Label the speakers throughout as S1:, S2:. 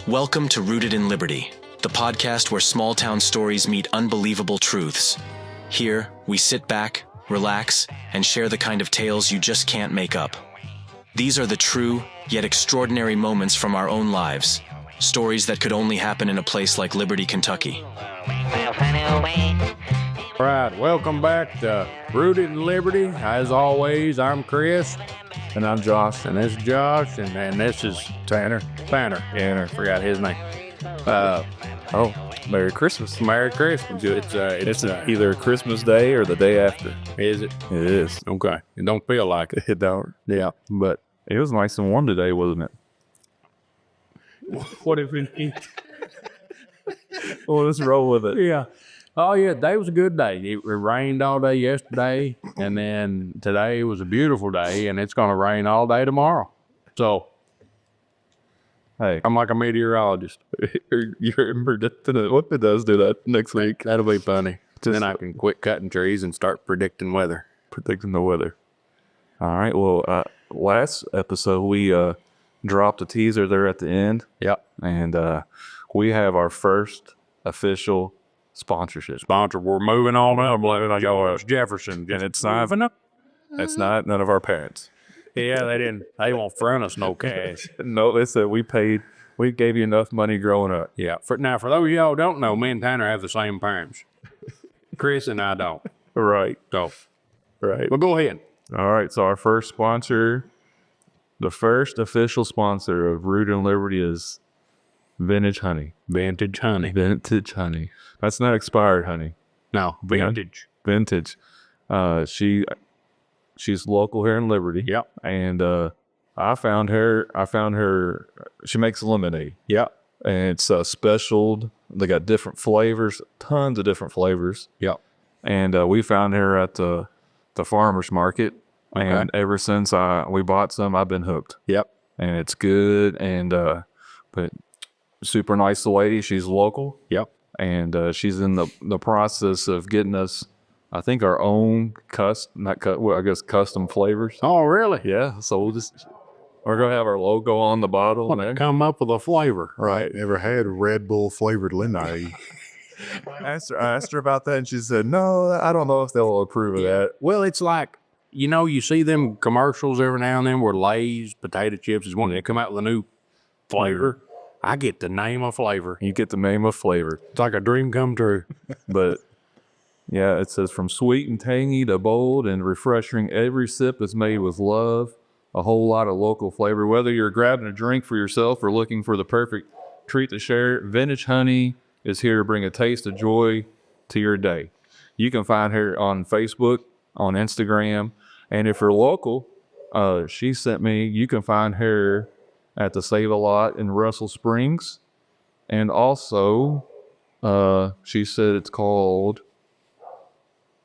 S1: Welcome to Rooted in Liberty, the podcast where small town stories meet unbelievable truths. Here, we sit back, relax, and share the kind of tales you just can't make up. These are the true, yet extraordinary moments from our own lives. Stories that could only happen in a place like Liberty, Kentucky.
S2: All right, welcome back to Rooted in Liberty. As always, I'm Chris.
S3: And I'm Josh.
S2: And this is Josh, and this is
S3: Tanner.
S2: Tanner, forgot his name.
S3: Merry Christmas.
S2: Merry Christmas.
S3: It's either Christmas Day or the day after.
S2: Is it?
S3: It is.
S2: Okay. It don't feel like it.
S3: It don't.
S2: Yeah, but
S3: It was nice and warm today, wasn't it?
S2: what if it?
S3: Well, let's roll with it.
S2: Yeah. Oh, yeah, today was a good day. It rained all day yesterday, and then today was a beautiful day, and it's going to rain all day tomorrow. So,
S3: Hey,
S2: I'm like a meteorologist.
S3: you're predicting it. What if it does do that next week?
S2: That'll be funny.
S3: Just-
S2: Then I can quit cutting trees and start predicting weather.
S3: Predicting the weather. All right. Well, last episode, we dropped a teaser there at the end.
S2: Yep.
S3: And we have our first official sponsorship.
S2: Sponsor, we're moving on up. Like, it's Jefferson.
S3: And it's not, it's not none of our parents.
S2: Yeah, they won't front us no cash.
S3: No, they said we gave you enough money growing up.
S2: Yeah. For those of y'all who don't know, me and Tanner have the same parents. Chris and I don't.
S3: Right.
S2: So,
S3: Right.
S2: well, go ahead.
S3: All right. So our first sponsor, the first official sponsor of Rooted in Liberty is Vintage Honey.
S2: Vintage honey.
S3: Vintage Honey. That's not expired honey.
S2: No, vintage.
S3: Vintage. She's local here in Liberty.
S2: Yep.
S3: And I found her. She makes lemonade.
S2: Yep.
S3: And it's special. They got different flavors, tons of different flavors.
S2: Yep.
S3: And we found her at the farmer's market.
S2: Okay.
S3: And ever since we bought some, I've been hooked.
S2: Yep.
S3: And it's good. And but super nice lady. She's local.
S2: Yep.
S3: And she's in the process of getting us, I think, our own custom flavors.
S2: Oh, really?
S3: Yeah. So we're gonna have our logo on the bottle.
S2: Want to come up with a flavor.
S3: Right.
S4: Never had Red Bull flavored lemonade.
S3: I asked her about that, and she said, "No, I don't know if they'll approve of that."
S2: Well, it's like, you see them commercials every now and then where Lay's potato chips is one. They come out with a new flavor. I get the name of flavor.
S3: You get the name of flavor,
S2: It's like a dream come true.
S3: but yeah, it says from sweet and tangy to bold and refreshing, every sip is made with love. A whole lot of local flavor. Whether you're grabbing a drink for yourself or looking for the perfect treat to share, Vintage Honey is here to bring a taste of joy to your day. You can find her on Facebook, on Instagram, and if you're local, she sent me, you can find her at the Save a Lot in Russell Springs. And also, she said it's called,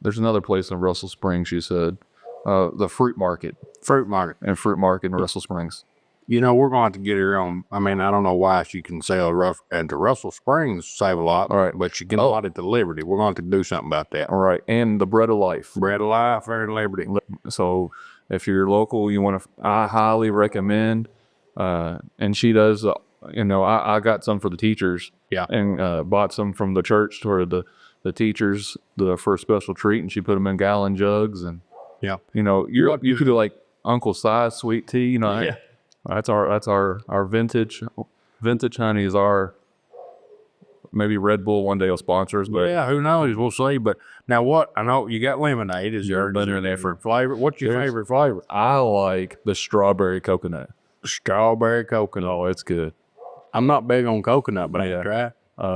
S3: there's another place in Russell Springs, she said, the Fruit Market.
S2: Fruit market.
S3: And Fruit Market in Russell Springs.
S2: We're going to have to get her on. I mean, I don't know why she can sell and to Russell Springs save a lot.
S3: All right.
S2: But she can a lot at the Liberty. We're going to have to do something about that.
S3: All right. And the Bread of Life.
S2: Bread of Life here in Liberty.
S3: So if you're local, I highly recommend, and she does, I got some for the teachers.
S2: Yeah.
S3: And bought some from the church for the teachers for a special treat, and she put them in gallon jugs. And,
S2: Yeah.
S3: you could do like Uncle Si's sweet tea,
S2: Yeah.
S3: That's our vintage honey is our, maybe Red Bull one day will sponsor us, but
S2: Yeah, who knows? We'll see. But now what? I know you got lemonade. Is there
S3: better than for
S2: flavor? What's your favorite flavor?
S3: I like the strawberry coconut.
S2: Strawberry coconut.
S3: Oh, it's good.
S2: I'm not big on coconut, but I
S3: Yeah.
S2: can try.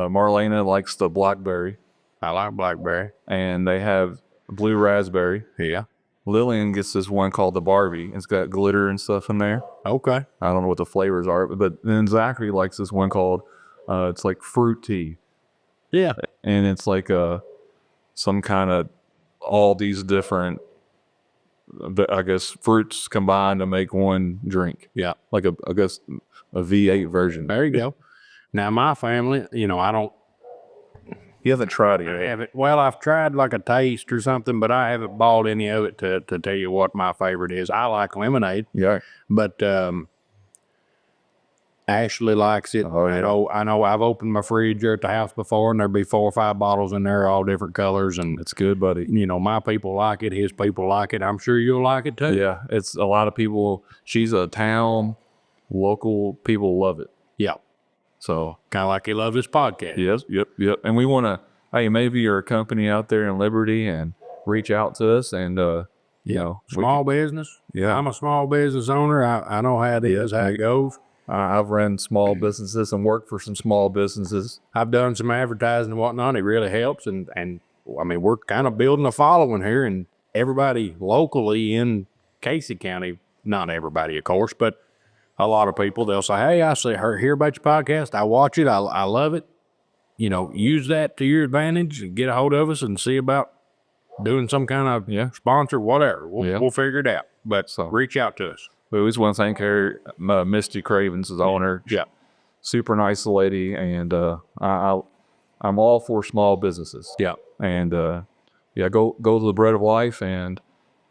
S3: Marlena likes the blackberry,
S2: I like blackberry.
S3: and they have blue raspberry.
S2: Yeah.
S3: Lillian gets this one called the Barbie. It's got glitter and stuff in there.
S2: Okay.
S3: I don't know what the flavors are, but then Zachary likes this one called, it's like fruit tea.
S2: Yeah.
S3: And it's like some kind of all these different, I guess, fruits combined to make one drink.
S2: Yeah.
S3: Like a V8 version.
S2: There you go. Now my family, I don't
S3: You haven't tried it yet.
S2: have it. Well, I've tried like a taste or something, but I haven't bought any of it to tell you what my favorite is. I like lemonade,
S3: Yeah.
S2: but Ashley likes it.
S3: Oh, yeah.
S2: I know I've opened my fridge here at the house before, and there'd be 4 or 5 bottles in there, all different colors. And
S3: It's good, buddy.
S2: you know, my people like it. His people like it. I'm sure you'll like it too.
S3: Yeah, it's a lot of people. She's a town, local people love it.
S2: Yeah.
S3: So,
S2: Kind of like he loves this podcast.
S3: yes, yep. And we want to, hey, maybe you're a company out there in Liberty and reach out to us and, you know,
S2: Small business.
S3: Yeah.
S2: I'm a small business owner. I know how it is, how it goes.
S3: I've run small businesses and worked for some small businesses.
S2: I've done some advertising and whatnot. It really helps. And I mean, we're kind of building a following here, and everybody locally in Casey County, not everybody, of course, but a lot of people, they'll say, hey, I hear about your podcast. I watch it. I love it. You know, use that to your advantage and get a hold of us and see about doing some kind of sponsor, whatever. We'll figure it out. But reach out to us.
S3: We always want to thank her, Misty Cravens, is owner.
S2: Yeah.
S3: Super nice lady, and I'm all for small businesses.
S2: Yeah.
S3: And go to the Bread of Life, and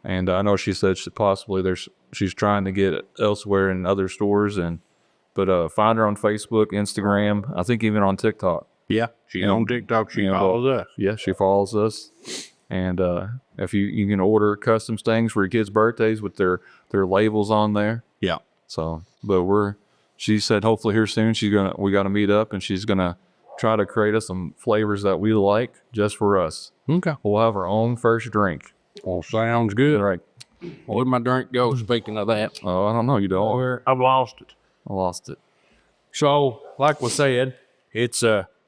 S3: I know she said she's trying to get it elsewhere in other stores, but find her on Facebook, Instagram, I think even on TikTok.
S2: Yeah. She's on TikTok. She follows us.
S3: Yeah, she follows us. And if you can order custom things for your kids' birthdays with their labels on there.
S2: Yeah.
S3: So, but she said hopefully here soon we got to meet up, and she's gonna try to create us some flavors that we like just for us.
S2: Okay.
S3: We'll have our own first drink.
S2: Well, sounds good.
S3: All right.
S2: Where'd my drink go? Speaking of that,
S3: Oh, I don't know. You don't.
S2: I've lost it.
S3: I lost it.
S2: So, like we said, it's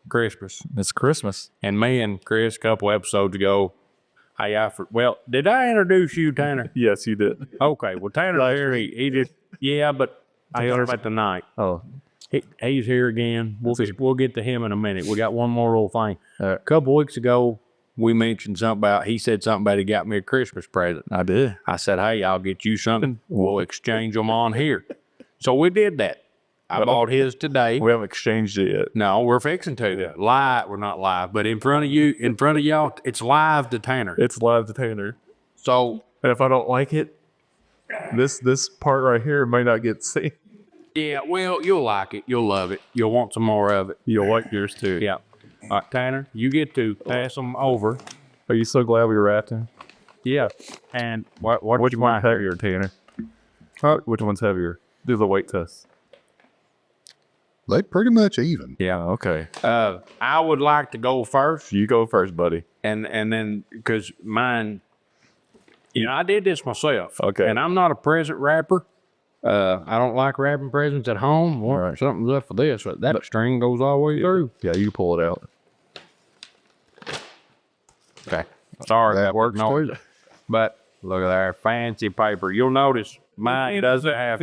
S2: Christmas,
S3: It's Christmas.
S2: and me and Chris a couple episodes ago. Did I introduce you, Tanner?
S3: Yes, you did.
S2: Okay. Well, Tanner's here. He just but I heard about tonight.
S3: Oh,
S2: He's here again. We'll get to him in a minute. We got one more little thing.
S3: All right.
S2: A couple weeks ago, we mentioned he said something about he got me a Christmas present.
S3: I did.
S2: I said, hey, I'll get you something. We'll exchange them on here. So we did that. I bought his today.
S3: We haven't exchanged it yet.
S2: No, we're fixing to. Live. We're not live, but in front of y'all, it's live to Tanner.
S3: It's live to Tanner.
S2: So,
S3: And if I don't like it, this part right here may not get seen.
S2: yeah, well, you'll like it. You'll love it. You'll want some more of it.
S3: You'll like yours too.
S2: Yeah. All right, Tanner, you get to pass them over.
S3: Are you so glad we wrapped him?
S2: Yeah. And what
S3: Which
S2: you
S3: one's
S2: might
S3: heavier, Tanner? Which one's heavier? Do the weight test.
S4: They pretty much even.
S3: Yeah, okay.
S2: I would like to go first,
S3: You go first, buddy.
S2: and then because mine, I did this myself.
S3: Okay.
S2: And I'm not a present wrapper. I don't like wrapping presents at home. Well,
S3: Right.
S2: something's up for this. But that string goes all the way through.
S3: Yeah, you pull it out.
S2: Okay. Sorry,
S4: That
S2: that works.
S4: works
S2: No, but look at that fancy paper. You'll notice mine doesn't have.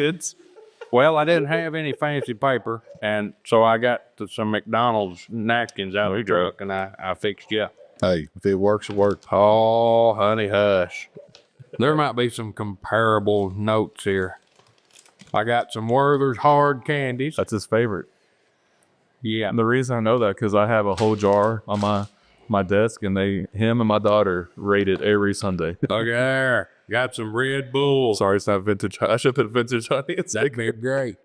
S2: Well, I didn't have any fancy paper, and so I got some McDonald's napkins out of the truck, and I fixed you up.
S4: Hey, if it works, it works.
S2: Oh, honey, hush. There might be some comparable notes here. I got some Werther's hard candies.
S3: That's his favorite.
S2: Yeah.
S3: And the reason I know that because I have a whole jar on my desk, and him and my daughter rate it every Sunday.
S2: Look there. Got some Red Bull.
S3: Sorry, it's not vintage. I should put vintage on it.
S2: That'd be great.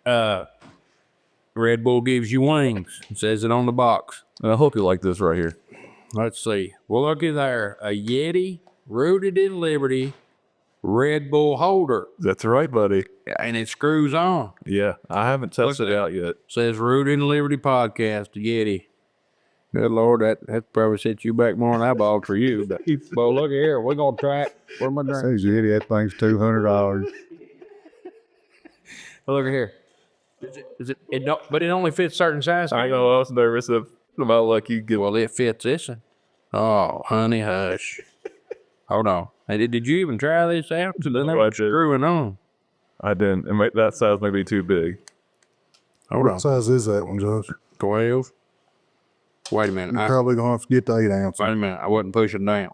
S2: Red Bull gives you wings. It says it on the box.
S3: And I hope you like this right here.
S2: Let's see. Well, looky there. A Yeti, rooted in Liberty, Red Bull holder.
S3: That's right, buddy.
S2: And it screws on.
S3: Yeah, I haven't tested it out yet.
S2: Says Rooted in Liberty podcast, the Yeti. Good Lord, that probably set you back more than I bought for you. But well, look here. We're going to try it. Where's my drink?
S4: Says you idiot, that thing's $200.
S2: Well, look here. It don't, but it only fits certain sizes.
S3: I know I was nervous about luck you get.
S2: Well, it fits this one. Oh, honey, hush. Hold on. Hey, did you even try this out? So then
S3: No, I did.
S2: screwing on.
S3: I didn't. That size may be too big.
S2: Hold
S4: What
S2: on.
S4: size is that one, Josh?
S2: 12. Wait a minute.
S4: You're probably going to have to get the 8 ounce.
S2: Wait a minute. I wasn't pushing down.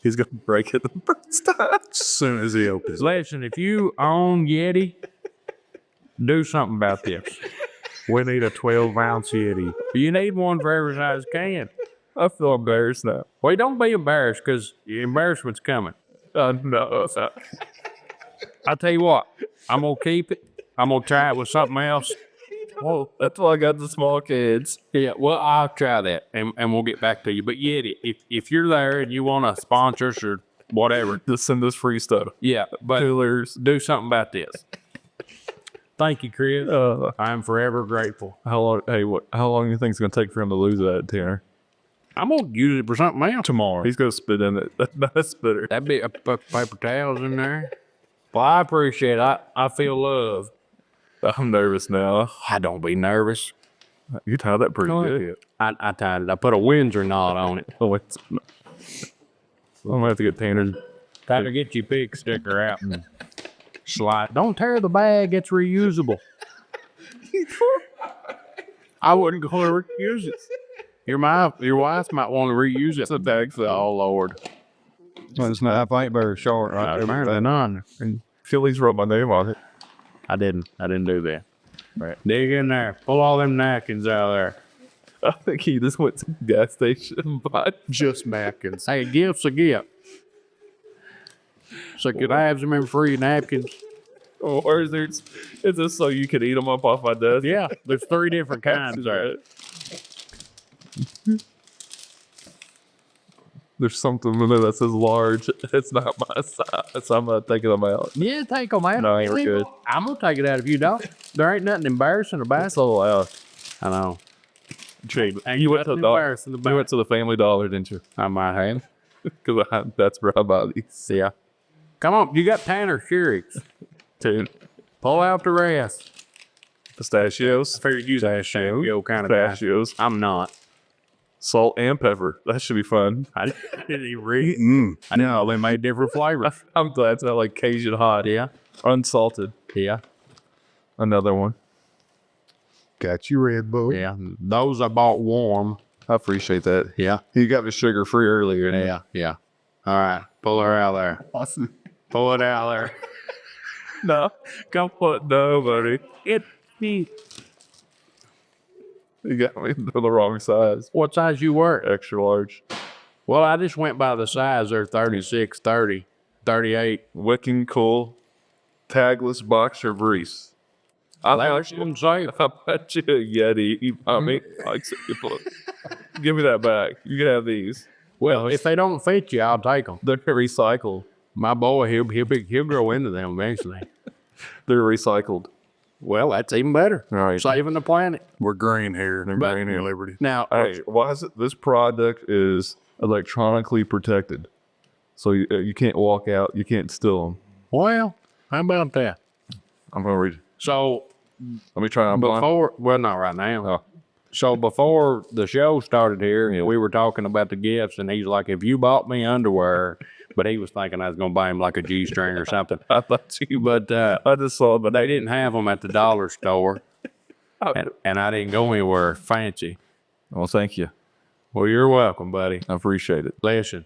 S3: He's gonna break it the first time.
S4: As soon as he opens it.
S2: Listen, if you own Yeti, do something about this.
S3: We need a 12-ounce Yeti.
S2: You need one for every size can.
S3: I feel embarrassed now.
S2: Well, don't be embarrassed because your embarrassment's coming.
S3: No, it's not.
S2: I'll tell you what. I'm going to keep it. I'm gonna try it with something else.
S3: Oh, that's why I got the small kids.
S2: Yeah, well, I'll try that, and we'll get back to you. But Yeti, if you're there and you want to sponsor us or whatever,
S3: Just send us free stuff.
S2: yeah, but
S3: Coolers.
S2: do something about this. Thank you, Chris. I'm forever grateful.
S3: How long? Hey, how long do you think it's gonna take for him to lose that, Tanner?
S2: I'm gonna use it for something else tomorrow.
S3: He's gonna spit in it. That's not a spitter.
S2: That'd be a paper towels in there. Well, I appreciate it. I feel love.
S3: I'm nervous now.
S2: I don't be nervous.
S3: You tied that pretty
S2: Go
S3: good.
S2: I tied it. I put a Windsor knot on it.
S3: Oh, I'm gonna have to get Tanner.
S2: Try to get your pig sticker out and slide. Don't tear the bag. It's reusable. I wouldn't go to reuse it. Your wife might want to reuse it.
S3: It's a bag for
S2: Oh Lord.
S4: Well, it's not, I ain't very short right there.
S2: Apparently not. And
S3: Phillies wrote my name on it.
S2: I didn't do that. Right. Dig in there. Pull all them napkins out of there.
S3: I think he just went to the gas station and bought
S2: Just napkins. Hey, a gift's a gift. So could I have some free napkins?
S3: or is this so you could eat them up off my desk?
S2: Yeah, there's 3 different kinds.
S3: Right. There's something in there that says large. It's not my size, so I'm not taking them out.
S2: Yeah, take them out.
S3: No, we're good.
S2: I'm gonna take it out if you don't. There ain't nothing embarrassing about it.
S3: So
S2: I know.
S3: you went to
S2: Nothing
S3: the
S2: embarrassing
S3: you
S2: about
S3: went to the Family Dollar, didn't you?
S2: I might have.
S3: Because that's where I bought these.
S2: Yeah. Come on, you got Tanner Shearings.
S3: Dude,
S2: Pull out the rest.
S3: pistachios,
S2: Figured you pistachio kind of guy.
S3: pistachios,
S2: I'm not.
S3: salt and pepper. That should be fun.
S2: I didn't even read it. I didn't know they made different flavors.
S3: I'm glad it's not like Cajun hot.
S2: Yeah.
S3: Unsalted.
S2: Yeah.
S3: Another one.
S4: Got you, Red Bull.
S2: Yeah. Those I bought warm.
S3: I appreciate that.
S2: Yeah.
S3: You got me sugar free earlier.
S2: Yeah. Yeah. All right. Pull her out there.
S3: Awesome.
S2: Pull it out there.
S3: No, come put no, buddy.
S2: It me.
S3: You got me the wrong size.
S2: What size you wear?
S3: Extra large.
S2: Well, I just went by the size there, 36, 30, 38.
S3: Wicking cool. Tagless boxer briefs. I
S2: That's what I'm saying.
S3: I bet you a Yeti. I mean, give me that back. You can have these.
S2: Well, if they don't fit you, I'll take them.
S3: They're recycled.
S2: My boy, he'll grow into them eventually.
S3: They're recycled.
S2: Well, that's even better.
S3: All right.
S2: Saving the planet.
S4: We're green here.
S2: But-
S4: Green here, Liberty.
S2: Now,
S3: Hey, why is it? This product is electronically protected, so you can't walk out. You can't steal them.
S2: well, how about that?
S3: I'm gonna read.
S2: So
S3: Let me try. I'm blind.
S2: well, not right now.
S3: Oh.
S2: So before the show started here, we were talking about the gifts, and he's like, if you bought me underwear, but he was thinking I was going to buy him like a G-string or something.
S3: I thought you.
S2: But
S3: I just saw it, but
S2: they didn't have them at the dollar store, and I didn't go anywhere fancy.
S3: well, thank you.
S2: Well, you're welcome, buddy.
S3: I appreciate it.
S2: Listen,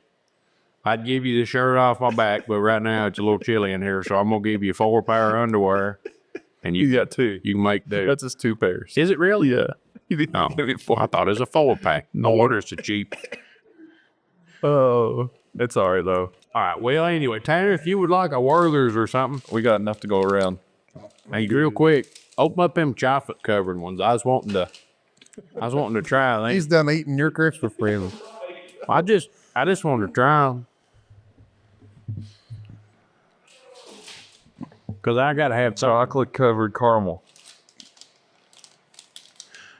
S2: I'd give you the shirt off my back, but right now it's a little chilly in here, so I'm going to give you 4 pair of underwear, and
S3: You
S2: you
S3: got 2.
S2: can make do.
S3: That's just 2 pairs.
S2: Is it really?
S3: Yeah. You need
S2: Oh,
S3: maybe 4.
S2: I thought it was a 4-pack. No wonder it's so cheap.
S3: Oh, it's all right though.
S2: All right. Well, anyway, Tanner, if you would like a Werther's or something,
S3: We got enough to go around.
S2: hey, real quick, open up them chocolate covered ones. I was wanting to try them.
S4: He's done eating your Christmas present.
S2: I just wanted to try them. Cause I gotta have some.
S3: Chocolate covered caramel.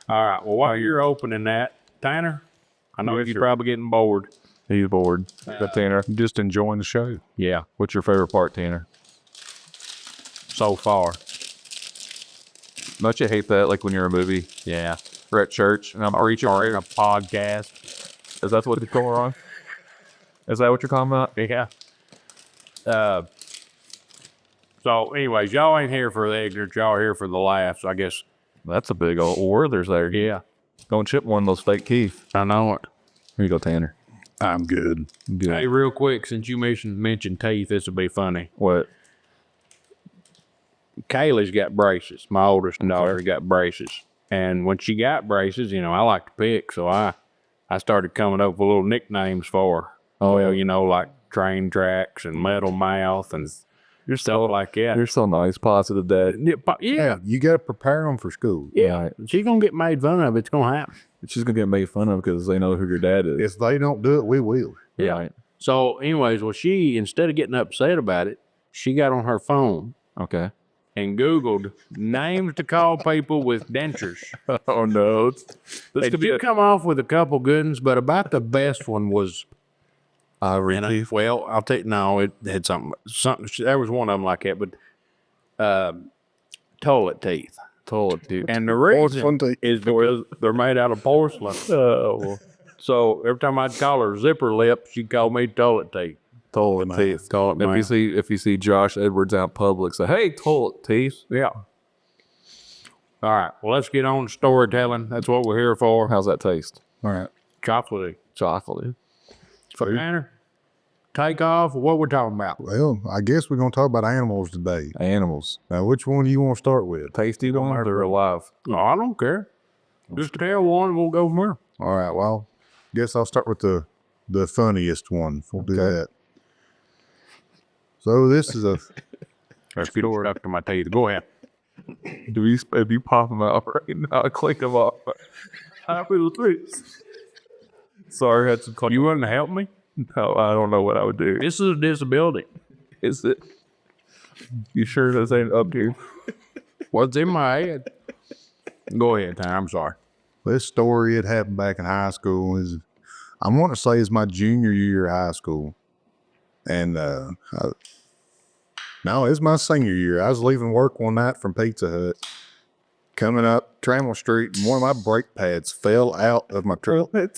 S2: All right. Well, while you're opening that, Tanner, I know
S3: Yes,
S2: you're
S3: sir.
S2: probably getting bored.
S3: He's bored. Got Tanner.
S4: Just enjoying the show.
S2: Yeah.
S3: What's your favorite part, Tanner?
S2: So far.
S3: Don't you hate that? Like when you're in a movie,
S2: Yeah.
S3: we're at church, and I'm preaching.
S2: Or in a podcast.
S3: Is that what it's going on? Is that what you're talking about?
S2: Yeah. So, anyways, y'all ain't here for the ignorance. Y'all are here for the laughs, I guess.
S3: That's a big old Werther's there.
S2: Yeah.
S3: Go and chip one of those fake Keith.
S2: I know it.
S3: Here you go, Tanner.
S4: I'm good.
S3: Good.
S2: Hey, real quick, since you mentioned teeth, this will be funny.
S3: What?
S2: Kaylee's got braces. My oldest daughter got braces. And when she got braces, I like to pick, so I started coming up with little nicknames for her. Oh, well, like train tracks and metal mouth and You're stuff like that.
S3: You're so nice, positive dad.
S2: Yeah.
S4: You got to prepare them for school.
S2: Yeah. She's going to get made fun of. It's going to happen.
S3: She's gonna get made fun of because they know who your dad is.
S4: If they don't do it, we will.
S2: Yeah.
S3: Right.
S2: So, anyways, well, she, instead of getting upset about it, she got on her phone
S3: Okay.
S2: and Googled names to call people with dentures.
S3: Oh no.
S2: They did come off with a couple good ones, but about the best one was, well, I'll tell you, no, it had something, there was one of them like that, but toilet teeth.
S3: Toilet teeth.
S2: And the reason is because they're made out of porcelain. So every time I'd call her zipper lip, she'd call me toilet teeth.
S3: Toilet teeth.
S2: Toilet man.
S3: If you see Josh Edwards out in public, say, "Hey, toilet teeth."
S2: Yeah. All right. Well, let's get on to storytelling. That's what we're here for.
S3: How's that taste?
S4: All right.
S2: Chocolatey.
S3: Chocolate.
S2: Tanner, take off. What we're talking about?
S4: Well, I guess we're going to talk about animals today.
S3: Animals.
S4: Now, which one do you want to start with?
S3: Tasty ones or alive?
S2: Oh, I don't care. Just tell one and we'll go from there.
S4: All right. Well, guess I'll start with the funniest one. We'll do that. So this is a
S2: Let's get stuck to my teeth. Go ahead.
S3: If you pop them out right now, click them off. Happy with this. Sorry, I had some.
S2: You wouldn't help me?
S3: No, I don't know what I would do.
S2: This is a disability.
S3: Is it? You sure this ain't up here?
S2: What's in my head? Go ahead, Tanner. I'm sorry.
S4: this story. It happened back in high school. I want to say it's my junior year of high school, and no, it's my senior year. I was leaving work one night from Pizza Hut, coming up Trammell Street, and one of my brake pads fell out of my truck, and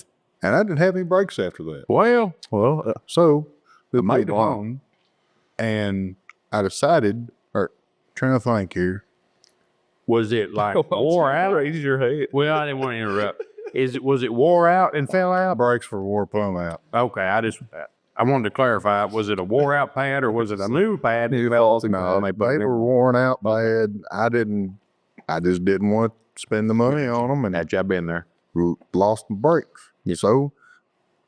S4: I didn't have any brakes after that.
S2: Well,
S4: So I made it home, and I decided, or trying to think here.
S2: was it like wore out?
S3: Raise your head.
S2: Well, I didn't want to interrupt. Was it wore out and fell out?
S4: Brakes were wore plumb out.
S2: Okay, I wanted to clarify. Was it a wore out pad or was it a new pad?
S4: No, they were worn out bad. I just didn't want to spend the money on them, and
S2: Had you been there?
S4: lost my brakes. So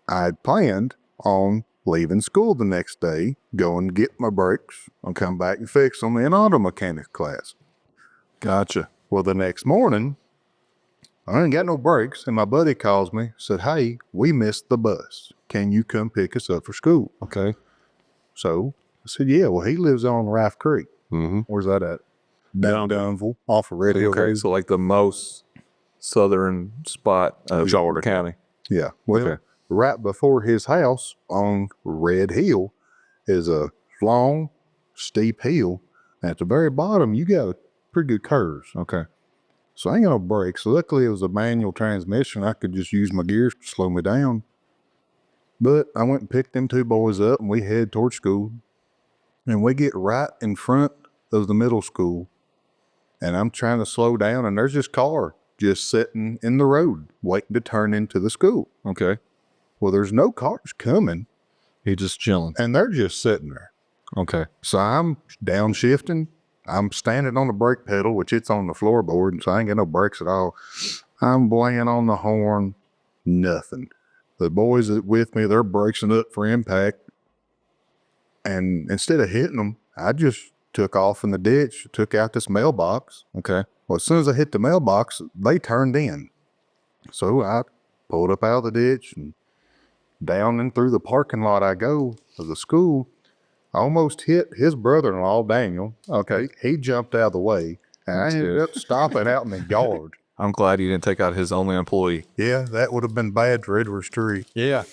S4: I had planned on leaving school the next day, go and get my brakes, and come back and fix them in auto mechanics class. Gotcha. Well, the next morning, I ain't got no brakes, and my buddy calls me, said, "Hey, we missed the bus. Can you come pick us up for school?"
S3: Okay.
S4: So I said, "Yeah." Well, he lives on Rife Creek.
S3: Mm-hmm.
S4: Where's that at? Dunville, off of Red Hill
S3: Okay,
S4: Road.
S3: so like the most southern spot of
S2: Georgia
S3: County.
S4: Yeah. Well,
S3: Okay.
S4: right before his house on Red Hill is a long, steep hill. And at the very bottom, you got pretty good curves.
S3: Okay.
S4: So I ain't got no brakes. Luckily, it was a manual transmission. I could just use my gears to slow me down. But I went and picked them two boys up, and we head towards school. And we get right in front of the middle school. And I'm trying to slow down, and there's this car just sitting in the road, waiting to turn into the school.
S3: Okay.
S4: Well, there's no cars coming,
S3: He just chilling.
S4: and they're just sitting there.
S3: Okay.
S4: So I'm downshifting. I'm standing on the brake pedal, which it's on the floorboard, and so I ain't got no brakes at all. I'm playing on the horn, nothing. The boys that with me, they're bracing up for impact. And instead of hitting them, I just took off in the ditch, took out this mailbox.
S3: Okay.
S4: Well, as soon as I hit the mailbox, they turned in. So I pulled up out of the ditch and down and through the parking lot I go of the school. I almost hit his brother-in-law, Daniel. Okay, he jumped out of the way, and I ended up stomping out in the yard.
S3: I'm glad he didn't take out his only employee.
S4: Yeah, that would have been bad for Edwards Tree.
S2: Yeah.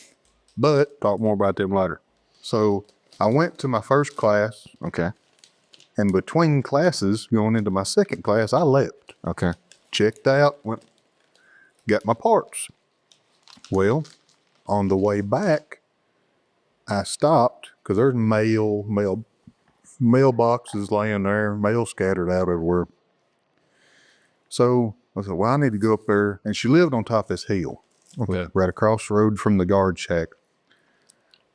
S4: But,
S2: Talk more about them later.
S4: so I went to my first class,
S3: Okay.
S4: and between classes, going into my second class, I left.
S3: Okay.
S4: Checked out, got my parts. Well, on the way back, I stopped because there's mailboxes laying there, mail scattered out everywhere. So I said, well, I need to go up there. And she lived on top of this hill,
S3: Okay.
S4: right across the road from the guard shack.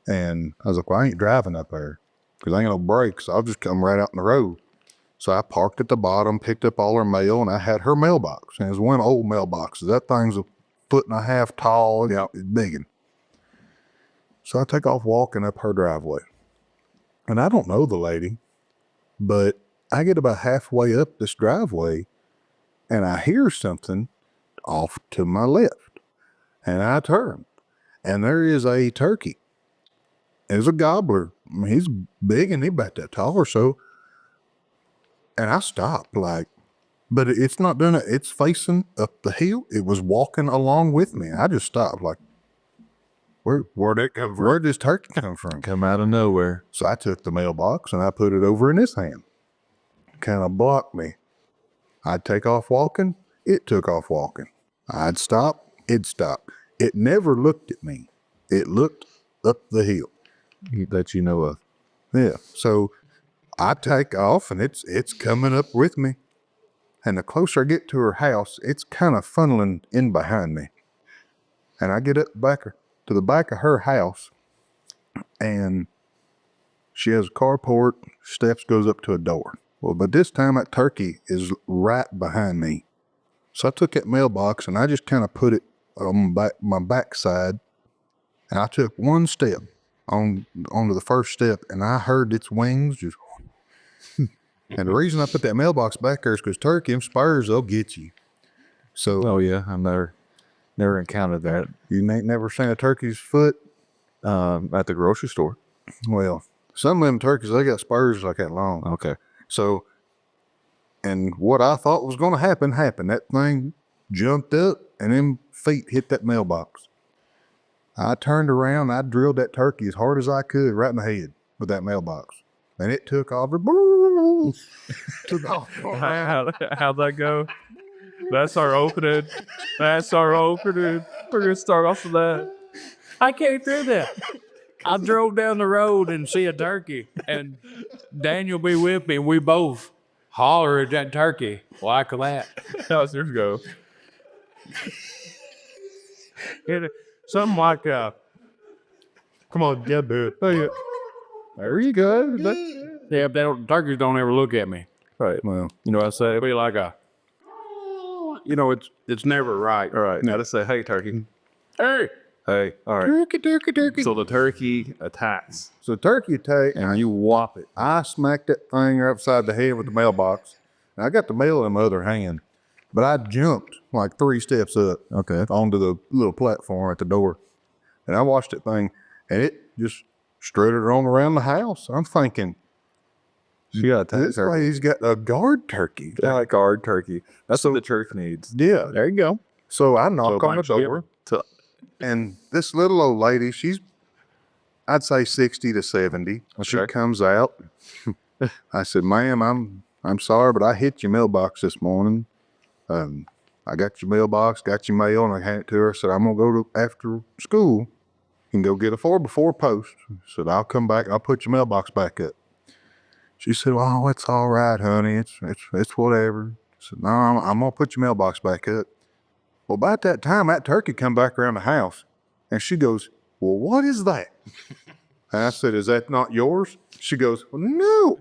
S4: And I was like, well, I ain't driving up there because I ain't got no brakes. I'll just come right out in the road. So I parked at the bottom, picked up all her mail, and I had her mailbox. And it was one old mailbox. That thing's 1.5 feet tall. Yeah, it's big. So I take off walking up her driveway. And I don't know the lady. But I get about halfway up this driveway and I hear something off to my left. And I turn and there is a turkey. It's a gobbler. I mean, he's big and he's about that tall or so. And I stopped but it's not doing it. It's facing up the hill. It was walking along with me. I just stopped where'd it come from? Where'd this turkey come from?
S3: Come out of nowhere.
S4: So I took the mailbox and I put it over in his hand. Kind of blocked me. I'd take off walking. It took off walking. I'd stop. It'd stop. It never looked at me. It looked up the hill.
S3: That you know of.
S4: Yeah. So I take off and it's coming up with me. And the closer I get to her house, it's kind of funneling in behind me. And I get up to the back of her house and she has a carport, steps goes up to a door. Well, but this time that turkey is right behind me. So I took that mailbox and I just kind of put it on my backside. And I took one step onto the first step and I heard its wings just. And the reason I put that mailbox back there is because turkey and spurs, they'll get you. So.
S3: Oh yeah, I've never encountered that.
S4: You ain't never seen a turkey's foot?
S3: At the grocery store.
S4: Well, some of them turkeys, they got spurs like that long.
S3: Okay.
S4: So, and what I thought was going to happen, happened. That thing jumped up and them feet hit that mailbox. I turned around, I drilled that turkey as hard as I could right in the head with that mailbox. And it took off. Took off.
S3: How'd that go? That's our opening. We're going to start off with that.
S2: I came through that. I drove down the road and see a turkey, and Daniel be with me, and we both holler at that turkey like that.
S3: How's yours go?
S2: Something like, come on, get it.
S4: There you go.
S2: Yeah, turkeys don't ever look at me.
S3: Right.
S4: Well,
S2: You know what I say? It'd be like it's never right.
S3: All right. Now to say, hey, turkey.
S2: Hey,
S3: Hey. All right.
S4: turkey.
S3: So the turkey attacks.
S4: So turkey take and you whop it. I smacked that thing right upside the head with the mailbox. And I got the mail in my other hand. But I jumped like 3 steps up.
S3: Okay.
S4: Onto the little platform at the door. And I watched that thing and it just strutted on around the house. I'm thinking,
S3: She got attacked.
S4: this lady's got a guard turkey.
S3: Yeah, like guard turkey. That's what the church needs.
S4: Yeah.
S2: there you go.
S4: So I knock on the
S2: bunch of
S4: door. And this little old lady, she's, I'd say 60 to 70. She
S3: Okay.
S4: comes out. I said, ma'am, I'm sorry, but I hit your mailbox this morning. I got your mailbox, got your mail, and I handed it to her. I said, I'm going to go to after school and go get a 4x4 post. I said, I'll come back. I'll put your mailbox back up. She said, oh, it's all right, honey. It's whatever. I said, no, I'm going to put your mailbox back up. Well, about that time, that turkey come back around the house, and she goes, well, what is that? And I said, is that not yours? She goes, well, no.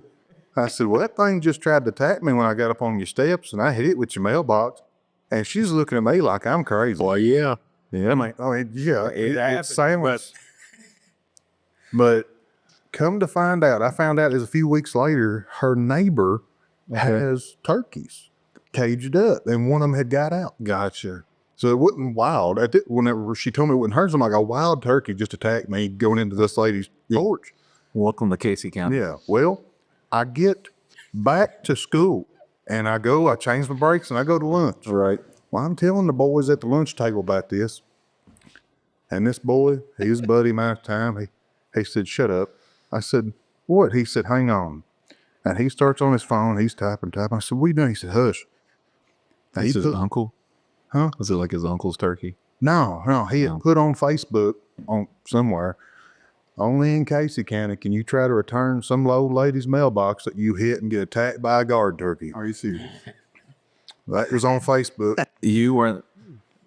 S4: I said, well, that thing just tried to attack me when I got up on your steps, and I hit it with your mailbox. And she's looking at me like I'm crazy.
S2: Well, yeah.
S4: Yeah, it's
S2: happens,
S4: sandwich. But come to find out, I found out is a few weeks later, her neighbor has turkeys caged up, and one of them had got out.
S3: Gotcha.
S4: So it wasn't wild. Whenever she told me it wasn't hers, I'm like, a wild turkey just attacked me going into this lady's porch.
S3: Welcome to Casey County.
S4: Yeah. Well, I get back to school and I change my brakes and I go to lunch.
S3: Right.
S4: Well, I'm telling the boys at the lunch table about this. And this boy, he was a buddy of mine at the time. He said, shut up. I said, what? He said, hang on. And he starts on his phone. He's typing. I said, what are you doing? He said, hush. And
S3: Is his uncle?
S4: Huh?
S3: Was it like his uncle's turkey?
S4: No. He had put on Facebook on somewhere. Only in Casey County can you try to return some old lady's mailbox that you hit and get attacked by a guard turkey. Are you serious? That was on Facebook.
S3: You weren't.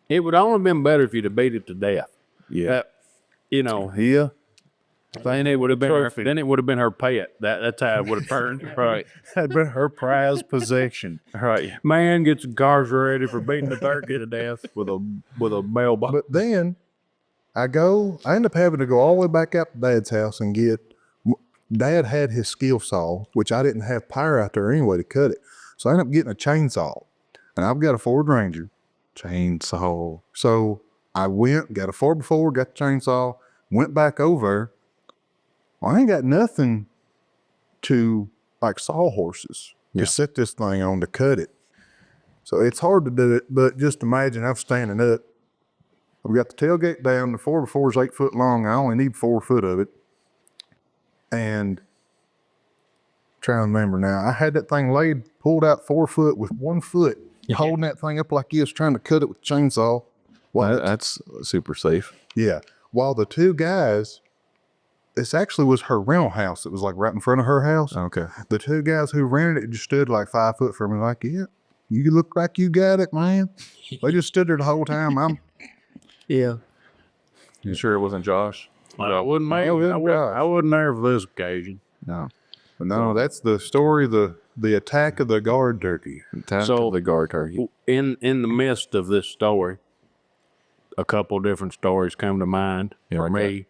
S2: It would only have been better if you'd have beat it to death.
S3: Yeah.
S4: Yeah.
S2: Then it would have been her pet. That's how it would have turned.
S3: Right.
S4: Had been her prized possession.
S2: Right. Man gets incarcerated for beating the turkey to death with a mailbox.
S4: But then I end up having to go all the way back out to Dad's house and get Dad had his skill saw, which I didn't have power out there anyway to cut it. So I ended up getting a chainsaw. And I've got a Ford Ranger chainsaw. So I went, got a 4x4, got the chainsaw, went back over. Well, I ain't got nothing to like sawhorses to set this thing on to cut it. So it's hard to do it, but just imagine I'm standing up. I've got the tailgate down. The 4x4 is 8 foot long. I only need 4 foot of it. And trying to remember now, I had that thing laid, pulled out 4 foot with 1 foot, holding that thing up like this, trying to cut it with a chainsaw.
S3: That's super safe.
S4: Yeah. While the two guys, this actually was her rental house. It was like right in front of her house.
S3: Okay.
S4: The two guys who rented it just stood like 5 foot from me, like, yeah, you look like you got it, man. They just stood there the whole time.
S2: Yeah.
S3: You sure it wasn't Josh?
S2: I wasn't there for this occasion.
S4: No. But no, that's the story, the attack of the guard turkey.
S3: Attack
S2: So-
S3: of the guard turkey.
S2: In the midst of this story, a couple different stories come to mind for me.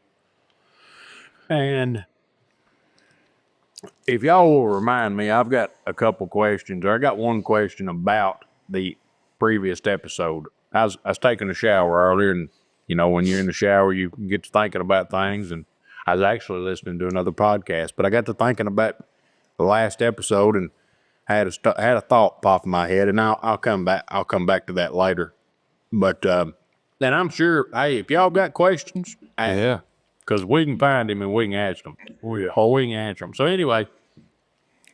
S2: And if y'all will remind me, I've got a couple questions, or I got one question about the previous episode. I was taking a shower earlier, and you know, when you're in the shower, you get to thinking about things. And I was actually listening to another podcast, but I got to thinking about the last episode, and I had a thought pop in my head, and I'll come back to that later. But then I'm sure, hey, if y'all got questions, ask. Because we can find him and we can ask them. Oh, yeah. Or we can answer them. So anyway,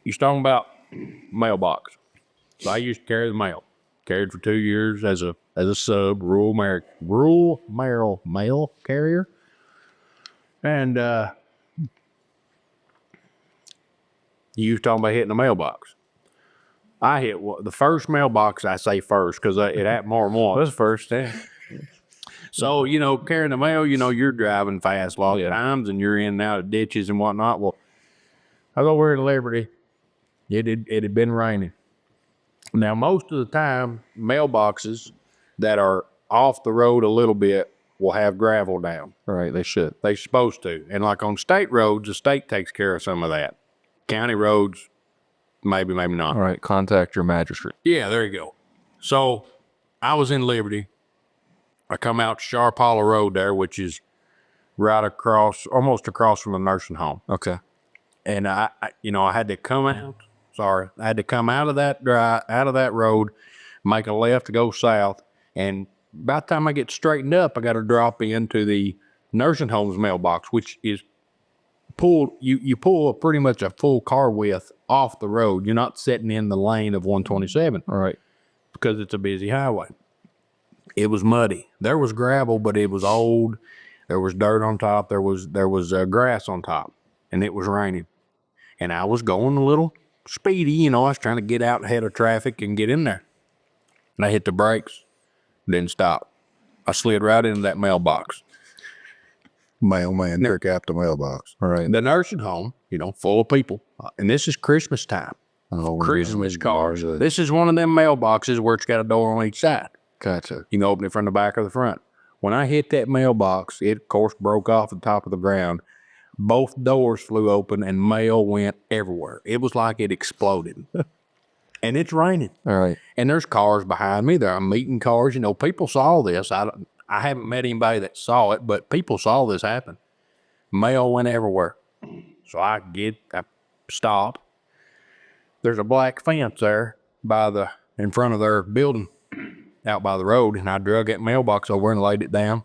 S2: you're talking about mailbox. So I used to carry the mail. Carried for 2 years as a sub, rural mail carrier. And you was talking about hitting the mailbox. I hit the first mailbox, I say first, because it happened more than once.
S3: That's first, yeah.
S2: So, you know, carrying the mail, you know, you're driving fast a lot of times, and you're in and out of ditches and whatnot. Well, I was over at Liberty. It had been raining. Now, most of the time, mailboxes that are off the road a little bit will have gravel down.
S3: All right, they should.
S2: They're supposed to. And like on state roads, the state takes care of some of that. County roads, maybe not.
S3: All right, contact your magistrate.
S2: Yeah, there you go. So I was in Liberty. I come out to Sharp Hollow Road there, which is right across, almost across from the nursing home.
S3: Okay.
S2: And I had to come out. I had to come out of that road, make a left to go south. And by the time I get straightened up, I got to drop into the nursing home's mailbox, which is pulled. You pull pretty much a full car width off the road. You're not sitting in the lane of 127.
S3: All right.
S2: Because it's a busy highway. It was muddy. There was gravel, but it was old. There was dirt on top. There was grass on top, and it was raining. And I was going a little speedy, you know. I was trying to get out ahead of traffic and get in there. And I hit the brakes, didn't stop. I slid right into that mailbox.
S4: Mailman took out the mailbox.
S3: All right.
S2: The nursing home, you know, full of people. And this is Christmas time.
S3: Oh,
S2: Christmas cars. This is one of them mailboxes where it's got a door on each side.
S3: Gotcha.
S2: You can open it from the back or the front. When I hit that mailbox, it, of course, broke off the top of the ground. Both doors flew open and mail went everywhere. It was like it exploded. And it's raining.
S3: All right.
S2: And there's cars behind me. There are meeting cars. You know, people saw this. I haven't met anybody that saw it, but people saw this happen. Mail went everywhere. So I stop. There's a black fence there in front of their building out by the road, and I drug that mailbox over and laid it down.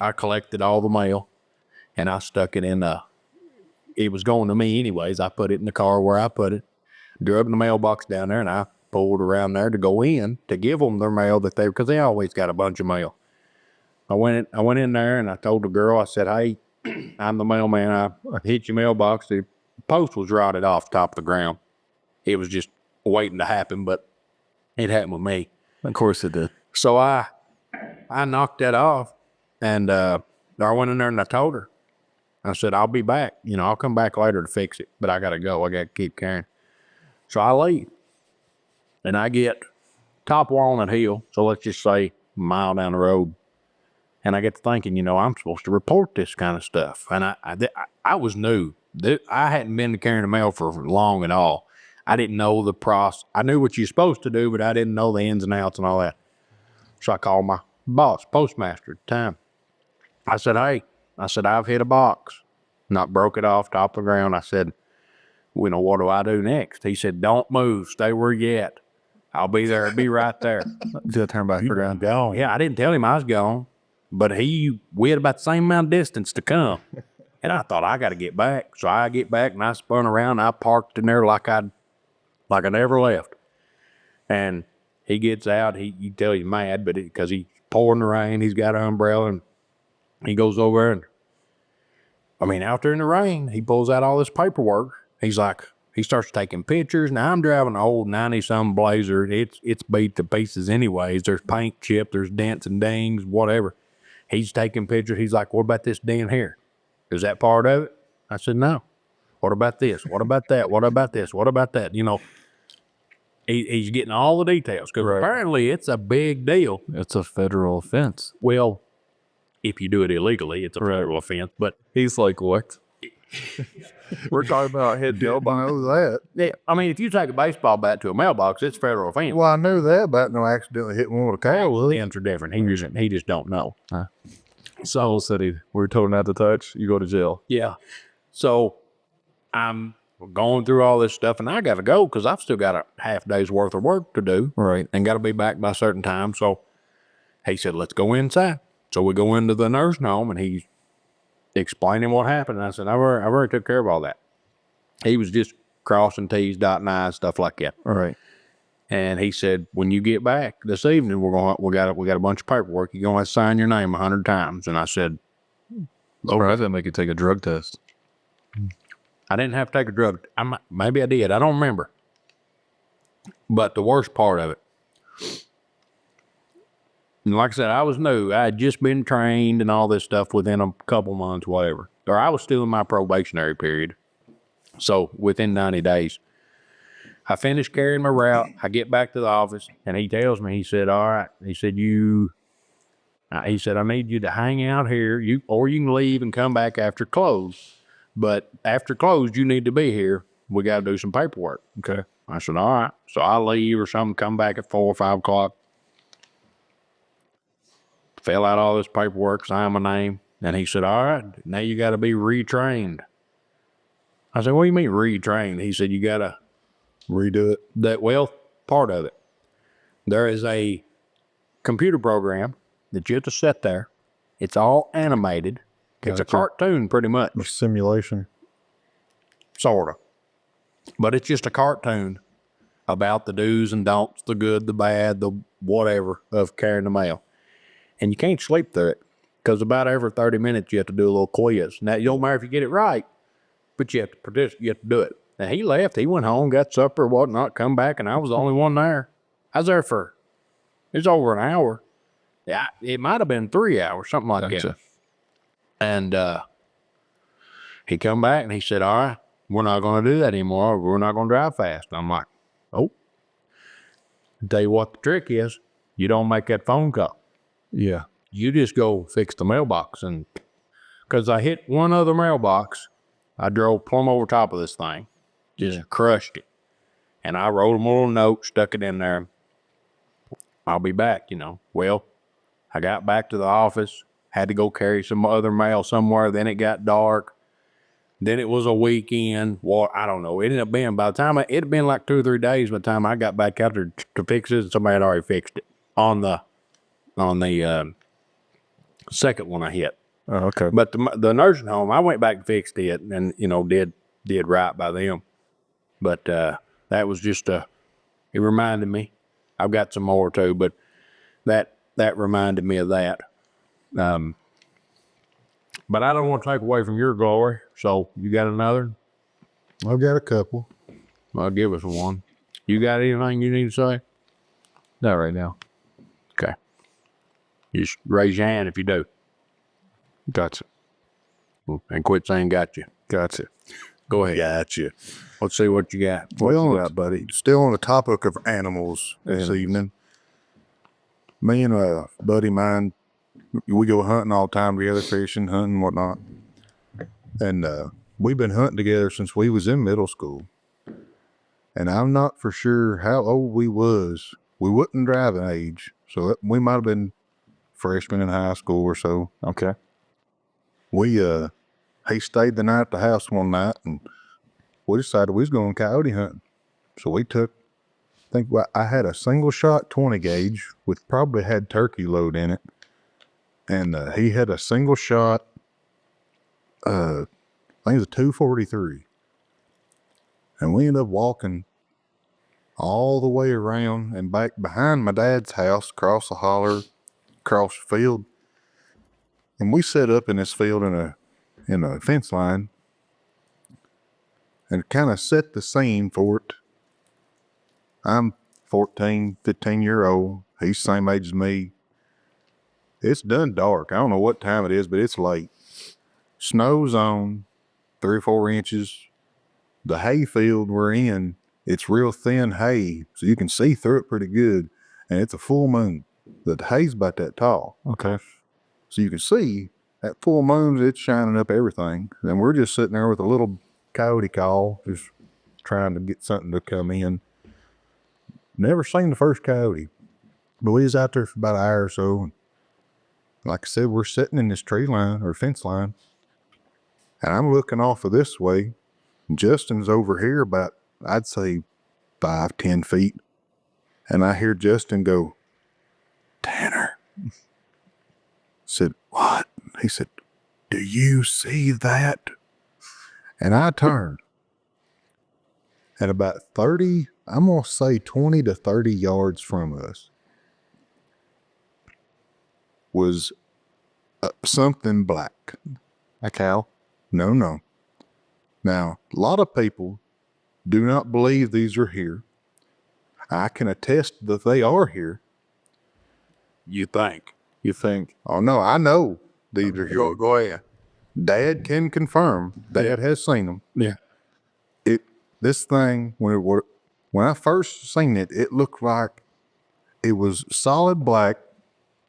S2: I collected all the mail, and I stuck it in it was going to me anyways. I put it in the car where I put it, drug the mailbox down there, and I pulled around there to go in to give them their mail because they always got a bunch of mail. I went in there and I told the girl, I said, hey, I'm the mailman. I hit your mailbox. The post was rotted off the top of the ground. It was just waiting to happen, but it happened with me.
S3: Of course it did.
S2: So I knocked that off, and I went in there and I told her. I said, I'll be back. You know, I'll come back later to fix it, but I got to go. I got to keep carrying. So I leave, and I get top Walnut Hill, so let's just say a mile down the road, and I get to thinking, you know, I'm supposed to report this kind of stuff. And I was new. I hadn't been to carrying the mail for long at all. I didn't know the process. I knew what you're supposed to do, but I didn't know the ins and outs and all that. So I called my boss, postmaster at the time. I said, hey, I've hit a box, not broke it off top of the ground. I said, what do I do next? He said, don't move. Stay where you at. I'll be there. I'll be right there.
S3: Did I turn back around?
S2: Gone. Yeah, I didn't tell him I was gone, but we had about the same amount of distance to come. And I thought, I got to get back. So I get back and I spun around. I parked in there like I never left. And he gets out. You tell he's mad, but because he's pouring the rain, he's got an umbrella, and he goes over and, out there in the rain, he pulls out all this paperwork. He starts taking pictures. Now I'm driving an old 90-something Blazer. It's beat to pieces anyways. There's paint chip, there's dents and dings, whatever. He's taking pictures. He's like, what about this dent here? Is that part of it? I said, no. What about this? What about that? What about this? What about that? He's getting all the details because apparently it's a big deal.
S3: It's a federal offense.
S2: Well, if you do it illegally, it's a federal offense. But
S3: He's like, what? We're talking about head deal
S4: I know that.
S2: yeah, if you take a baseball bat to a mailbox, it's federal offense.
S4: Well, I knew that about no accidentally hitting one with a car.
S2: Well, the ends are different. He just don't know.
S3: So said we're told not to touch. You go to jail.
S2: Yeah. So I'm going through all this stuff, and I got to go because I've still got a half day's worth of work to do.
S3: Right.
S2: And got to be back by a certain time. So he said, let's go inside. So we go into the nursing home, and he's explaining what happened. And I said, I've already took care of all that. He was just crossing T's, dotting I's, stuff like that.
S3: All right.
S2: And he said, when you get back this evening, we got a bunch of paperwork. You're going to sign your name 100 times. And I said,
S3: I didn't make you take a drug test.
S2: I didn't have to take a drug. Maybe I did. I don't remember. But the worst part of it, and like I said, I was new. I had just been trained and all this stuff within a couple months, whatever. Or I was still in my probationary period. So within 90 days, I finished carrying my route. I get back to the office, and he tells me, he said, all right. He said, I need you to hang out here, or you can leave and come back after close. But after close, you need to be here. We got to do some paperwork.
S3: Okay.
S2: I said, all right. So I leave or something, come back at 4 or 5 o'clock. Fill out all this paperwork, sign my name. And he said, all right, now you got to be retrained. I said, what do you mean retrained? He said, you got to
S4: Redo it.
S2: Part of it. There is a computer program that you have to set there. It's all animated. It's a cartoon, pretty much.
S4: A simulation.
S2: Sort of. But it's just a cartoon about the do's and don'ts, the good, the bad, the whatever of carrying the mail. And you can't sleep through it because about every 30 minutes you have to do a little quiz. Now, it don't matter if you get it right, but you have to participate. You have to do it. Now, he left. He went home, got supper, whatnot, come back, and I was the only one there. I was there it was over an hour. Yeah, it might have been 3 hours, something like that. And he come back and he said, all right, we're not going to do that anymore. We're not going to drive fast. I'm like, oh. Tell you what the trick is. You don't make that phone call.
S3: Yeah.
S2: You just go fix the mailbox. And because I hit one other mailbox, I drove plumb over top of this thing, just crushed it. And I wrote him a little note, stuck it in there. I'll be back, Well, I got back to the office, had to go carry some other mail somewhere. Then it got dark. Then it was a weekend. Well, I don't know. It ended up being, by the time, it had been like 2 or 3 days by the time I got back out there to fix it. Somebody had already fixed it on the second one I hit.
S3: Oh, okay.
S2: But the nursing home, I went back and fixed it and, did right by them. But that was just it reminded me. I've got some more too, but that reminded me of that. But I don't want to take away from your glory. So you got another?
S4: I've got a couple.
S2: Well, give us one. You got anything you need to say?
S3: Not right now.
S2: Okay. Just raise your hand if you do.
S3: Gotcha.
S2: And quit saying gotcha.
S3: Gotcha.
S2: Go ahead.
S4: Gotcha.
S2: Let's see what you got.
S4: Well, buddy, still on the topic of animals this evening. Me and a buddy of mine, we go hunting all the time together, fishing, hunting, whatnot. And we've been hunting together since we was in middle school. And I'm not for sure how old we was. We wasn't driving age, so we might have been freshmen in high school or so.
S3: Okay.
S4: He stayed the night at the house one night, and we decided we was going coyote hunting. So we took, I had a single shot 20 gauge, which probably had turkey load in it. And he had a single shot, I think it was a 243. And we ended up walking all the way around and back behind my dad's house, across the holler, across the field. And we set up in this field in a fence line and kind of set the scene for it. I'm 14, 15-year-old. He's the same age as me. It's done dark. I don't know what time it is, but it's late. Snow's on 3 or 4 inches. The hay field we're in, it's real thin hay, so you can see through it pretty good. And it's a full moon. The hay's about that tall.
S3: Okay.
S4: So you can see that full moon, it's shining up everything. And we're just sitting there with a little coyote call, just trying to get something to come in. Never seen the first coyote, but we was out there for about an hour or so. And like I said, we're sitting in this tree line or fence line, and I'm looking off of this way. Justin's over here about, I'd say 5-10 feet. And I hear Justin go, "Tanner." I said, "What?" He said, "Do you see that?" And I turned. At about 30, I'm going to say 20 to 30 yards from us was something black.
S3: A cow?
S4: No. Now, a lot of people do not believe these are here. I can attest that they are here.
S2: You think?
S4: Oh, no, I know these are here.
S2: Go ahead.
S4: Dad can confirm. Dad has seen them.
S2: Yeah.
S4: This thing, when I first seen it, it looked like it was solid black,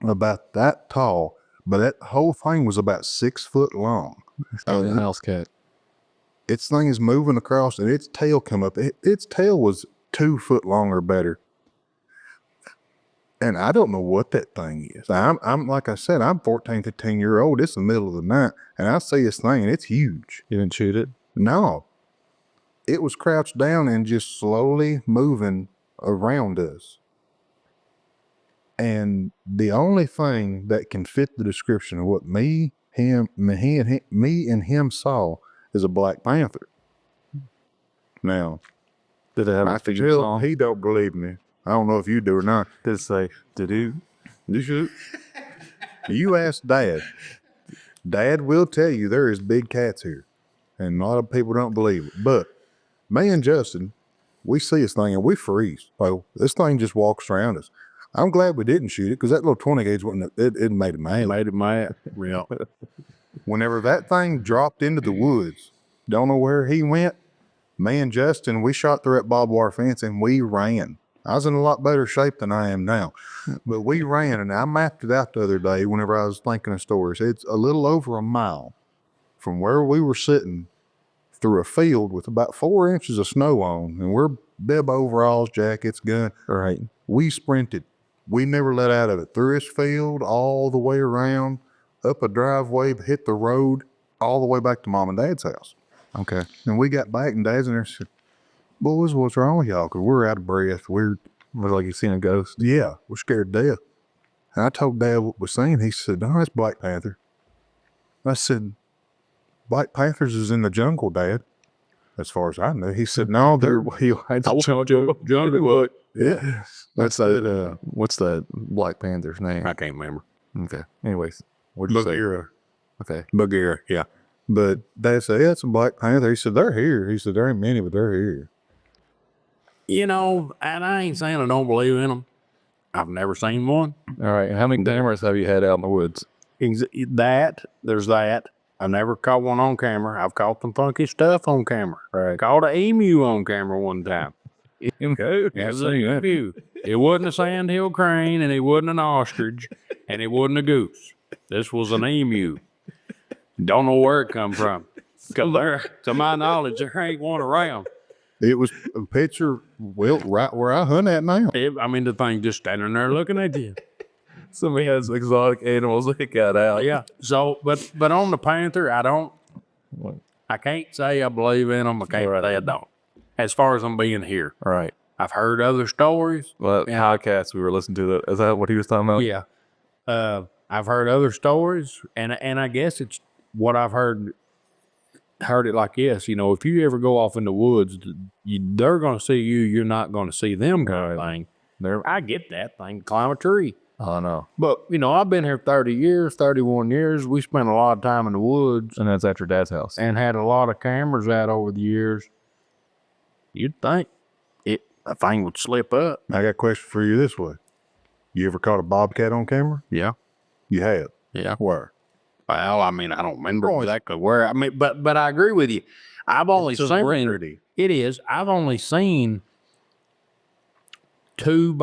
S4: about that tall, but that whole thing was about 6 foot long.
S3: A house cat.
S4: Its thing is moving across, and its tail come up. Its tail was 2 foot long or better. And I don't know what that thing is. I'm like I said, I'm 14, 15-year-old. It's the middle of the night, and I see this thing, and it's huge.
S3: You didn't shoot it?
S4: No. It was crouched down and just slowly moving around us. And the only thing that can fit the description of what me and him saw is a black panther. Now,
S3: Did it have
S4: I
S3: a figure
S4: still,
S3: song?
S4: he don't believe me. I don't know if you do or not.
S3: Did it say, did you shoot?
S4: You ask Dad. Dad will tell you there is big cats here. And a lot of people don't believe it. But me and Justin, we see this thing and we freeze. Like, this thing just walks around us. I'm glad we didn't shoot it because that little 20 gauge wasn't, it made it mad.
S2: Made it mad. Real.
S4: Whenever that thing dropped into the woods, don't know where he went, me and Justin, we shot through that barbed wire fence and we ran. I was in a lot better shape than I am now, but we ran, and I mapped it out the other day whenever I was thinking of stories. It's a little over a mile from where we were sitting through a field with about 4 inches of snow on, and we're bib overalls, jackets, gun.
S3: Right.
S4: We sprinted. We never let out of it. Through this field, all the way around, up a driveway, hit the road, all the way back to Mom and Dad's house.
S3: Okay.
S4: And we got back, and Dad's in there and said, "Boys, what's wrong with y'all? Because we're out of breath.
S3: Was like you seen a ghost?
S4: Yeah, we're scared to death." And I told Dad what we're saying. He said, "No, it's Black Panther." I said, "Black Panthers is in the jungle, Dad." As far as I know. He said, "No, they're
S2: Jungle.
S4: yeah."
S3: What's that Black Panther's name?
S2: I can't remember.
S3: Okay. Anyways, what'd you say?
S4: Bagheera.
S3: Okay.
S4: Bagheera, yeah. But Dad said, "Yeah, it's a Black Panther." He said, "They're here." He said, "There ain't many, but they're here."
S2: You know, and I ain't saying I don't believe in them. I've never seen one.
S3: All right. How many cameras have you had out in the woods?
S2: There's that. I've never caught one on camera. I've caught some funky stuff on camera.
S3: Right.
S2: Caught an emu on camera one time.
S3: Okay.
S2: It was an emu. It wasn't a sandhill crane, and it wasn't an ostrich, and it wasn't a goose. This was an emu. Don't know where it come from. Because there, to my knowledge, there ain't one around.
S4: It was a picture, well, right where I hunt at now.
S2: I mean, the thing just standing there looking at you.
S3: Somebody has exotic animals that got out.
S2: Yeah. So, but on the panther, I can't say I believe in them. I can't say I don't. As far as them being here,
S3: Right.
S2: I've heard other stories.
S3: Well, podcast we were listening to, is that what he was talking about?
S2: Yeah. I've heard other stories, and I guess it's what I've heard it like this. You know, if you ever go off in the woods, they're going to see you. You're not going to see them kind of thing. I get that thing. Climb a tree.
S3: Oh, no.
S2: But, you know, I've been here 30 years, 31 years. We spent a lot of time in the woods
S3: And that's at your dad's house.
S2: and had a lot of cameras out over the years. You'd think a thing would slip up.
S4: I got a question for you this way. You ever caught a bobcat on camera?
S2: Yeah.
S4: You have.
S2: Yeah.
S4: Where?
S2: Well, I mean, I don't remember exactly where. I mean, but I agree with you. I've only seen it is. I've only seen two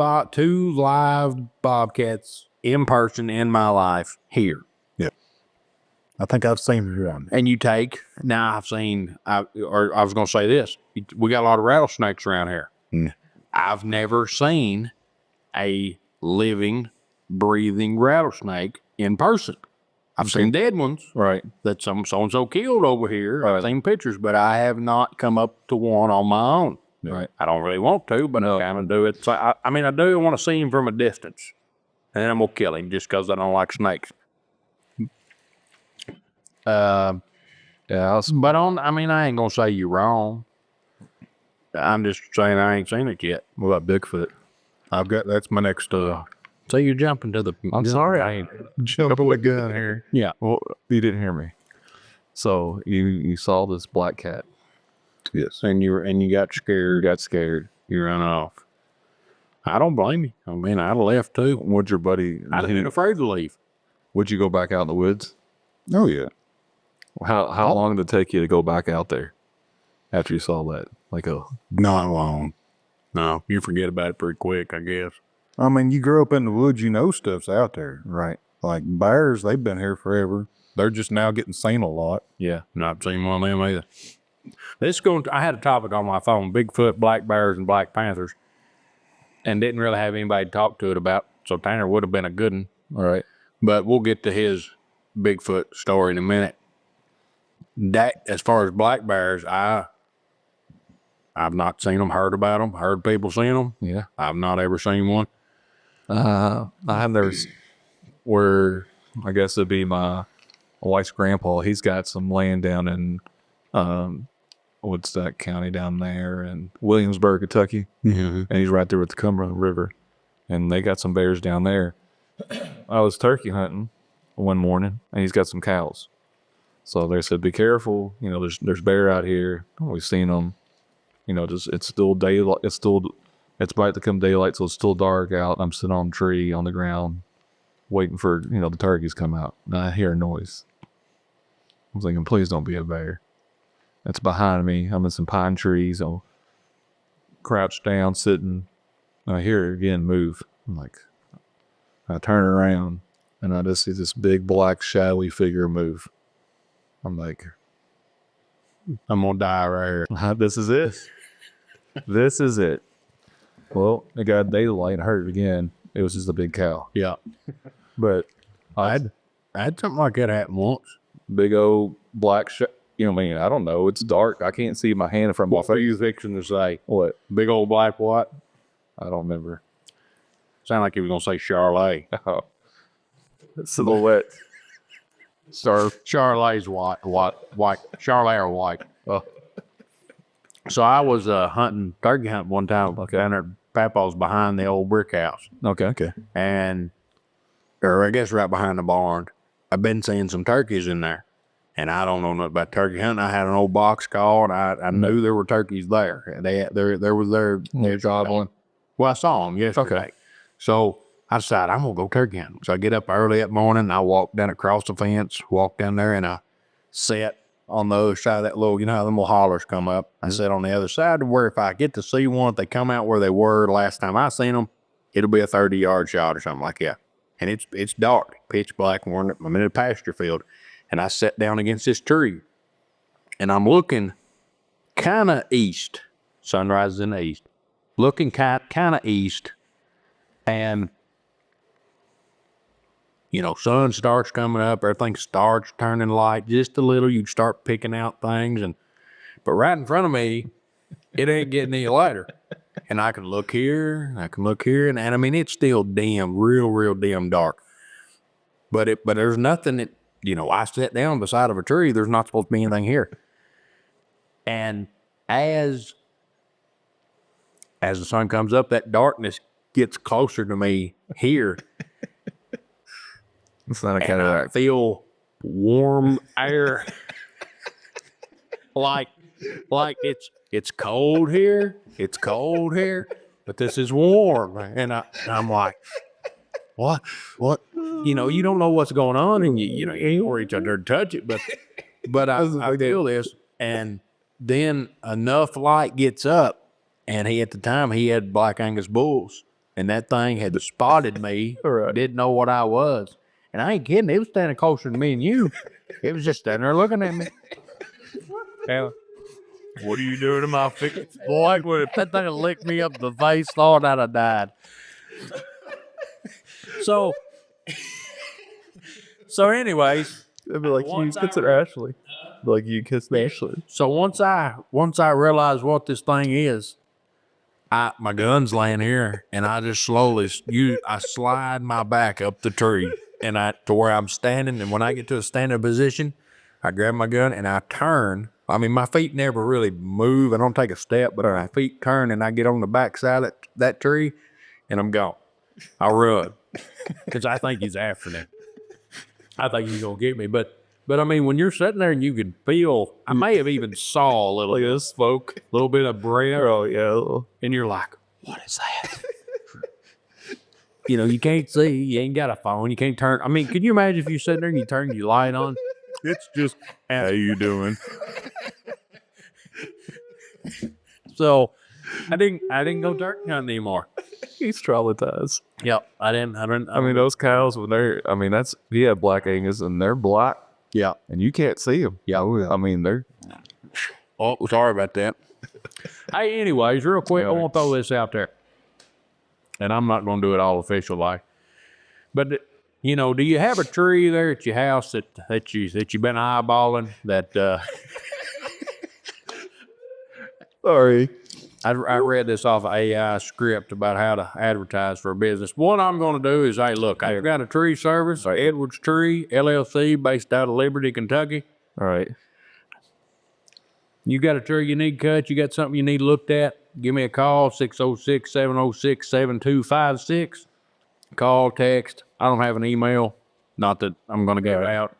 S2: live bobcats in person in my life here.
S4: Yeah. I think I've seen it around.
S2: And you take now. I was going to say this. We got a lot of rattlesnakes around here.
S4: Mm.
S2: I've never seen a living, breathing rattlesnake in person. I've seen dead ones,
S3: Right.
S2: that so-and-so killed over here. I've seen pictures, but I have not come up to one on my own.
S3: Right.
S2: I don't really want to, but I kind of do it. So I mean, I do want to see him from a distance, and then I'm going to kill him just because I don't like snakes.
S3: Yeah.
S2: But I mean, I ain't going to say you're wrong. I'm just saying I ain't seen it yet.
S3: What about Bigfoot?
S4: That's my next,
S2: So you're jumping to the...
S3: I'm sorry. I ain't
S4: jumping the gun here.
S2: Yeah.
S3: Well, you didn't hear me. So you saw this black cat.
S4: Yes.
S2: And you got scared.
S3: Got scared.
S2: You ran off. I don't blame you. I mean, I'd have left too.
S3: What'd your buddy?
S2: I'd have been afraid to leave.
S3: Would you go back out in the woods?
S4: Oh, yeah.
S3: How long did it take you to go back out there after you saw that?
S4: Not long.
S2: No, you forget about it pretty quick, I guess.
S4: I mean, you grow up in the woods, you know stuff's out there.
S3: Right.
S4: Like bears, they've been here forever. They're just now getting seen a lot.
S3: Yeah.
S2: Not seen one of them either. I had a topic on my phone: Bigfoot, black bears, and black panthers, and didn't really have anybody to talk to it about. So Tanner would have been a good one.
S3: All right.
S2: But we'll get to his Bigfoot story in a minute. That, as far as black bears, I've not seen them, heard about them, heard people seeing them.
S3: Yeah.
S2: I've not ever seen one.
S3: I have never. Where I guess it'd be my wife's grandpa. He's got some land down in what's that county down there in Williamsburg, Kentucky,
S2: Mm-hmm.
S3: and he's right there with the Cumberland River, and they got some bears down there. I was turkey hunting one morning, and he's got some cows. So they said, "Be careful. You know, there's bear out here. We've seen them. You know, just it's still daylight. It's about to come daylight, so it's still dark out. I'm sitting on a tree on the ground, waiting for the turkeys come out. And I hear a noise. I'm thinking, please don't be a bear. It's behind me. I'm in some pine trees. I'll crouch down, sitting. And I hear it again move. I'm like, I turn around, and I just see this big black shadowy figure move. I'm like,
S2: I'm gonna die right here.
S3: this is it. This is it. Well, it got daylight and I heard it again. It was just a big cow.
S2: Yeah,
S3: But
S2: I had something like that happen once.
S3: big old black what I mean? I don't know. It's dark. I can't see my hand from my
S2: What are
S3: face.
S2: you fixing to say?
S3: What?
S2: Big old black what?
S3: I don't remember.
S2: Sound like you were gonna say Charlet.
S3: Oh. Silhouette.
S2: Charlet's white. Charlet or white.
S3: Oh.
S2: So I was hunting turkey hunting one time down there. Papa's behind the old brick house,
S3: Okay.
S2: or I guess right behind the barn. I've been seeing some turkeys in there, and I don't know nothing about turkey hunting. I had an old box call, and I knew there were turkeys there. There was their
S3: Gobbling.
S2: Well, I saw them yesterday.
S3: Okay.
S2: So I decided I'm gonna go turkey hunting. So I get up early that morning, and I walk down across the fence, walk down there, and I sat on the other side of that little, them little hollers come up. I sat on the other side to where if I get to see one, if they come out where they were the last time I seen them, it'll be a 30-yard shot or something like that. And it's dark, pitch black, and I'm in a pasture field. And I sat down against this tree. and I'm looking kind of east. Sunrise is in the east. Looking kind of east, and sun starts coming up. Everything starts turning light just a little. You start picking out things, but right in front of me, it ain't getting any lighter. And I can look here, and I mean it's still dim, real dim dark. But there's nothing that I sat down beside of a tree. There's not supposed to be anything here. And as the sun comes up, that darkness gets closer to me here.
S3: It's not a kind
S2: I
S3: of
S2: feel warm air, like it's cold here. It's cold here, but this is warm, and I'm like, what? You don't know what's going on, and you ain't gonna reach out there and touch it, but I feel this, and then enough light gets up, and at the time he had Black Angus bulls, and that thing had spotted me,
S3: Right.
S2: didn't know what I was, and I ain't kidding, it was standing closer to me and you. It was just standing there looking at me. Yeah. What are you doing to my face? Boy, if that thing licked me up the face, thought I'd have died. So anyways,
S3: It'd be like you consider Ashley. Like you kissed Ashley.
S2: so once I realized what this thing is, my gun's laying here, and I just slowly I slide my back up the tree, and to where I'm standing, and when I get to a standing position, I grab my gun and I turn. I mean, my feet never really move. I don't take a step, but my feet turn, and I get on the back side of that tree, and I'm gone. I run because I think he's after me. I think he's gonna get me, but I mean, when you're sitting there and you can feel, I may have even saw a little,
S3: Like a smoke.
S2: little bit of breath,
S3: Oh yeah.
S2: and you're like, what is that? You can't see. You ain't got a phone. You can't turn. I mean, can you imagine if you sit there and you turn your light on? It's just, how you doing? So I didn't go turkey hunting anymore.
S3: He's traumatized.
S2: Yep, I didn't.
S3: I mean, those cows when you have Black Angus and they're black
S2: yeah.
S3: and you can't see them.
S2: Yeah.
S3: I mean, they're
S2: Oh, sorry about that. Hey, anyways, real quick, I want to throw this out there, and I'm not going to do it all official like, but do you have a tree there at your house that you've been eyeballing that?
S3: sorry.
S2: I read this off of AI script about how to advertise for a business. What I'm going to do is, hey, look, I've got a tree service, Edwards Tree LLC, based out of Liberty, Kentucky.
S3: All right.
S2: You got a tree you need cut, you got something you need looked at, give me a call, 606-706-7256. Call, text. I don't have an email. Not that I'm going to give it out.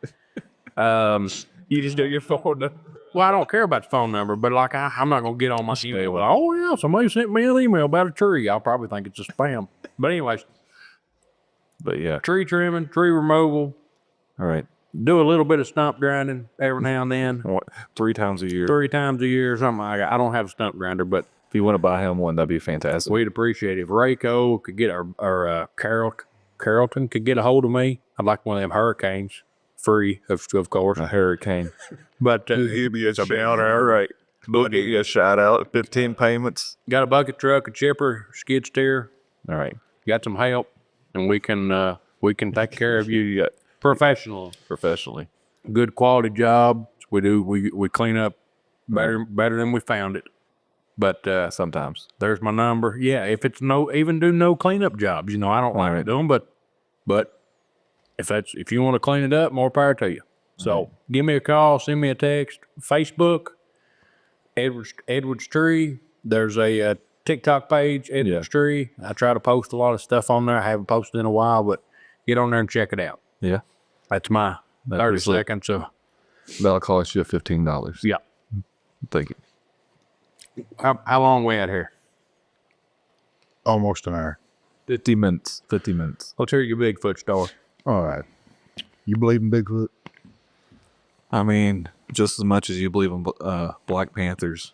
S3: You just do your phone number.
S2: Well, I don't care about the phone number, but like I'm not going to get on my email. Oh, yeah, somebody sent me an email about a tree. I'll probably think it's a spam. But anyways,
S3: But yeah.
S2: tree trimming, tree removal,
S3: All right.
S2: do a little bit of stump grinding every now and then.
S3: 3 times a year.
S2: 3 times a year or something like that. I don't have a stump grinder, but
S3: If you want to buy him one, that'd be fantastic.
S2: we'd appreciate it. If Rayco could get Carrollton could get a hold of me, I'd like one of them hurricanes, free, of course.
S3: A hurricane.
S2: But
S3: He'd be a shout out. All right. Look, get you a shout out. 15 payments.
S2: got a bucket truck, a chipper, skid steer,
S3: All right.
S2: got some help, and we can take care of you professionally. Good quality job. We clean up better than we found it. But
S3: Sometimes.
S2: there's my number. Yeah, if it's even do no cleanup jobs, I don't like doing, but if you want to clean it up, more power to you. So give me a call, send me a text. Facebook, Edwards Tree. There's a TikTok page, Edwards Tree. I try to post a lot of stuff on there. I haven't posted in a while, but get on there and check it out.
S3: Yeah.
S2: That's my 30 seconds. So
S3: That'll cost you $15.
S2: yeah.
S3: Thank you.
S2: How long we at here?
S4: Almost an hour.
S3: 50 minutes.
S2: Let's hear your Bigfoot story.
S4: All right. You believe in Bigfoot?
S3: I mean, just as much as you believe in Black Panthers.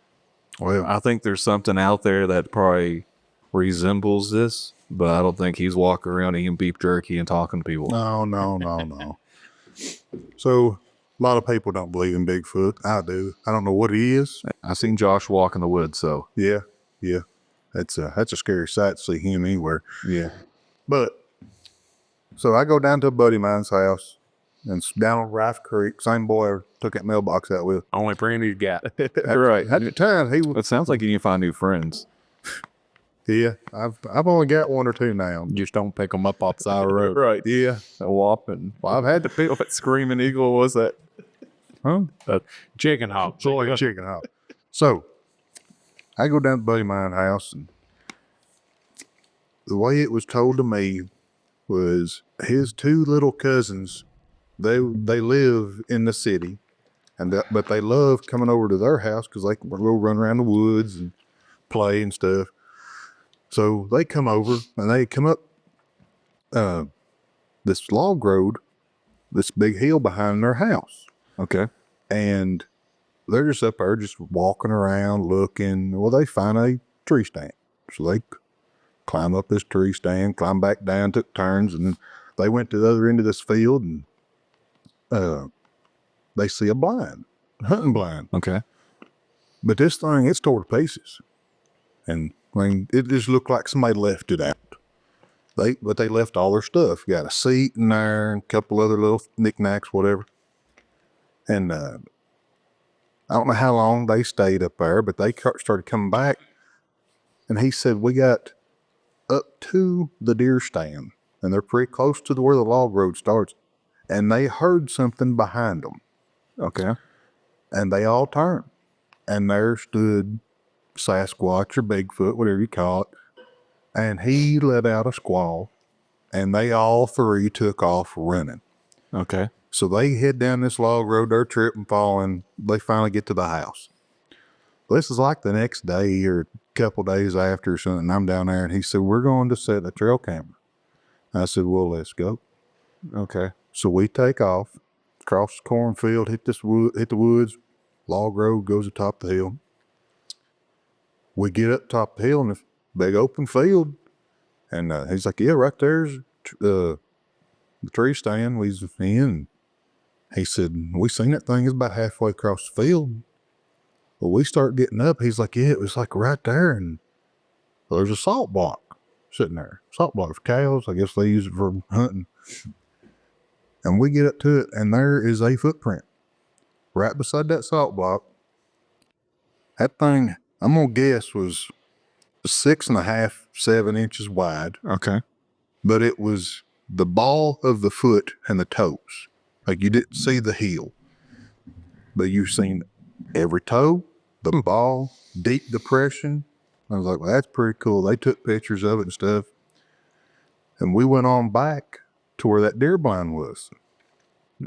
S4: Well,
S3: I think there's something out there that probably resembles this, but I don't think he's walking around eating beef jerky and talking to people.
S4: no. So A lot of people don't believe in Bigfoot. I do. I don't know what it is.
S3: I seen Josh walk in the woods, so
S4: Yeah. That's a scary sight to see him anywhere.
S3: yeah.
S4: But so I go down to a buddy of mine's house, and it's down on Rife Creek. Same boy I took that mailbox out with.
S2: Only friend he's got.
S3: Right.
S4: At the time, he was.
S3: It sounds like you need to find new friends.
S4: Yeah, I've only got one or two now.
S2: Just don't pick them up off the side of the road.
S3: Right.
S4: Yeah.
S3: A whopping.
S4: Well, I've had to pick
S3: What screaming eagle was that? Huh?
S2: Chicken hawk.
S4: chicken hawk. So I go down to buddy of mine's house, and the way it was told to me was his two little cousins. They live in the city, but they love coming over to their house because they can go run around the woods and play and stuff. So they come over and they come up this log road, this big hill behind their house,
S3: Okay.
S4: and they're just up there just walking around looking. Well, they find a tree stand, so they climb up this tree stand, climb back down, took turns, and then they went to the other end of this field, and they see a hunting blind.
S3: Okay.
S4: But this thing, it's tore to pieces. And I mean, it just looked like somebody left it out. But they left all their stuff. Got a seat in there and a couple other little knickknacks, whatever. And I don't know how long they stayed up there, but they started coming back. And he said, we got up to the deer stand, and they're pretty close to where the log road starts. And they heard something behind them.
S3: Okay.
S4: And they all turned. And there stood Sasquatch or Bigfoot, whatever you call it. And he let out a squall. And they all three took off running.
S3: Okay.
S4: So they head down this log road, they're tripping, falling. They finally get to the house. This is like the next day or a couple days after or something. I'm down there and he said, we're going to set a trail camera. I said, well, let's go.
S3: Okay.
S4: So we take off, cross the cornfield, hit the woods, log road goes atop the hill. We get up top the hill in a big open field. And he's like, yeah, right there's the tree stand we was in. He said, we seen that thing. It's about halfway across the field. Well, we start getting up. He's like, yeah, it was like right there. And there's a salt block sitting there. Salt block for cows. I guess they use it for hunting. And we get up to it, and there is a footprint right beside that salt block. That thing, I'm going to guess, was 6.5, 7 inches wide.
S3: Okay.
S4: But it was the ball of the foot and the toes. Like you didn't see the heel, but you've seen every toe, the ball, deep depression. I was like, well, that's pretty cool. They took pictures of it and stuff. And we went on back to where that deer blind was.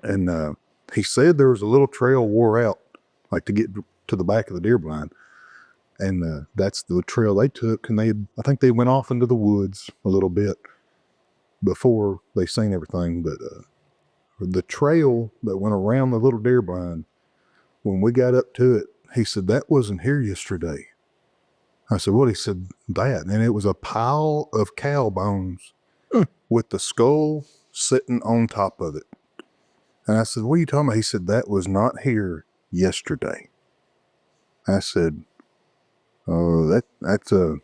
S4: And he said there was a little trail wore out, like to get to the back of the deer blind. And that's the trail they took. And I think they went off into the woods a little bit before they seen everything. But the trail that went around the little deer blind, when we got up to it, he said, that wasn't here yesterday. I said, what? He said, that. And it was a pile of cow bones with the skull sitting on top of it. And I said, what are you talking about? He said, that was not here yesterday. I said, oh, that's a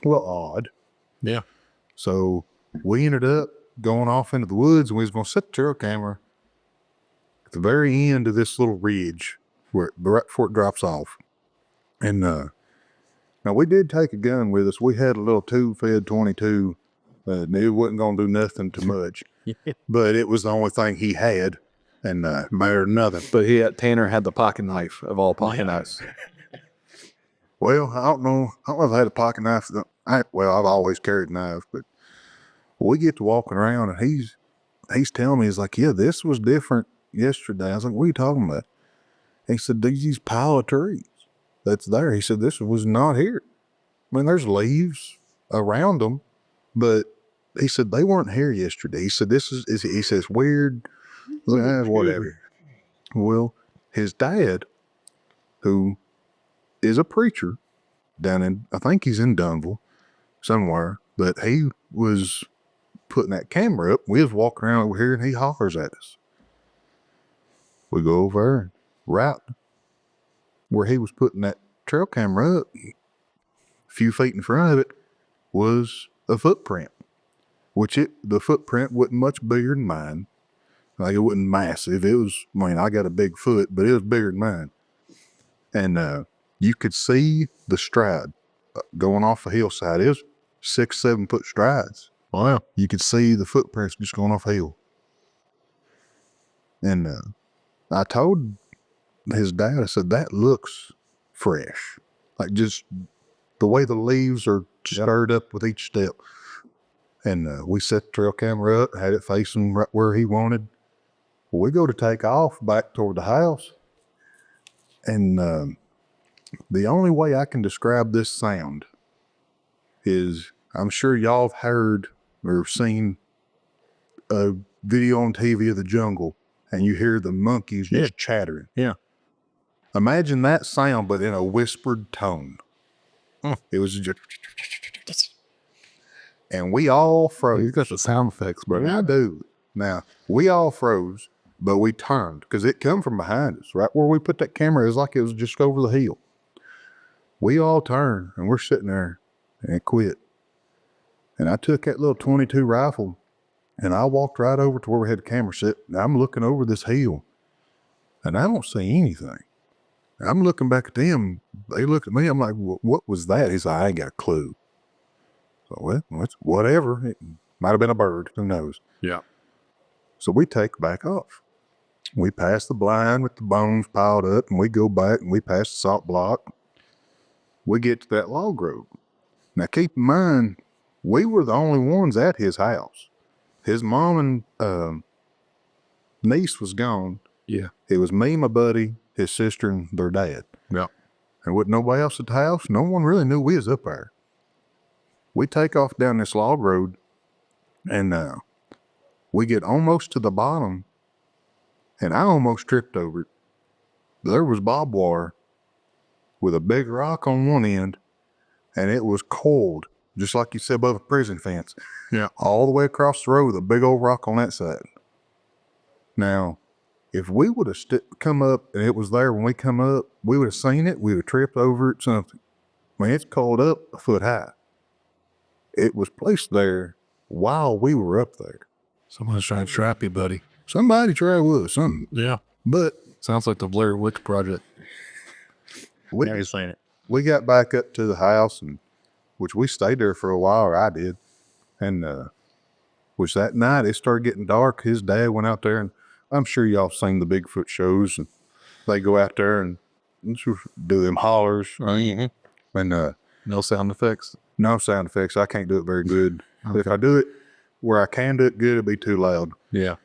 S4: little odd.
S2: Yeah.
S4: So we ended up going off into the woods, and we was going to set the trail camera at the very end of this little ridge right before it drops off. And now we did take a gun with us. We had a little tube-fed 22. It wasn't going to do nothing too much, but it was the only thing he had, and better than nothing.
S3: But Tanner had the pocket knife of all pocket knives.
S4: Well, I don't know if I had a pocket knife. I've always carried knives, but we get to walking around, and he's telling me, he's like, yeah, this was different yesterday. I was like, what are you talking about? He said, these pile of trees that's there. He said, this was not here. I mean, there's leaves around them, but he said, they weren't here yesterday. He said, he says, weird. I was like, whatever. Well, his dad, who is a preacher down in, I think he's in Dunville somewhere, but he was putting that camera up. We was walking around over here, and he hollers at us. We go over right where he was putting that trail camera up, a few feet in front of it was a footprint, which the footprint wasn't much bigger than mine. Like, it wasn't massive. It was, I mean, I got a big foot, but it was bigger than mine. And you could see the stride going off a hillside. It was 6-7 foot strides.
S2: Wow.
S4: You could see the footprints just going off a hill. And I told his dad, I said, that looks fresh. Like, just the way the leaves are stirred up with each step. And we set the trail camera up, had it facing right where he wanted. Well, we go to take off back toward the house. And the only way I can describe this sound is, I'm sure y'all have heard or seen a video on TV of the jungle, and you hear the monkeys just chattering.
S2: Yeah.
S4: Imagine that sound, but in a whispered tone. It was just, and we all froze.
S3: You got the sound effects, bro.
S4: I do. Now, we all froze, but we turned because it come from behind us. Right where we put that camera, it was like it was just over the hill. We all turned, and we're sitting there, and it quit. And I took that little .22 rifle, and I walked right over to where we had the camera set. And I'm looking over this hill, and I don't see anything. I'm looking back at them. They look at me. I'm like, what was that? He's like, I ain't got a clue. So, well, it's whatever. It might have been a bird. Who knows?
S2: Yeah.
S4: So we take back off. We pass the blind with the bones piled up, and we go back, and we pass the salt block. We get to that log road. Now, keep in mind, we were the only ones at his house. His mom and niece was gone.
S2: Yeah.
S4: It was me, my buddy, his sister, and their dad.
S2: Yeah.
S4: And with nobody else at the house, no one really knew we was up there. We take off down this log road, and we get almost to the bottom, and I almost tripped over it. There was barbed wire with a big rock on one end, and it was coiled, just like you said, above a prison fence.
S2: Yeah.
S4: All the way across the road with a big old rock on that side. Now, if we would have come up and it was there when we come up, we would have seen it, we would have tripped over it, something. I mean, it's coiled up a foot high. It was placed there while we were up there.
S2: Someone's trying to trap you, buddy.
S4: Somebody tried with something.
S2: Yeah.
S4: But
S3: Sounds like the Blair Witch Project.
S2: Never seen it.
S4: we got back up to the house, and which we stayed there for a while, or I did. And which that night it started getting dark. His dad went out there, and I'm sure y'all seen the Bigfoot shows, and they go out there and do them hollers. And
S3: No sound effects.
S4: no sound effects. I can't do it very good. If I do it where I can do it good, it'll be too loud.
S3: Yeah.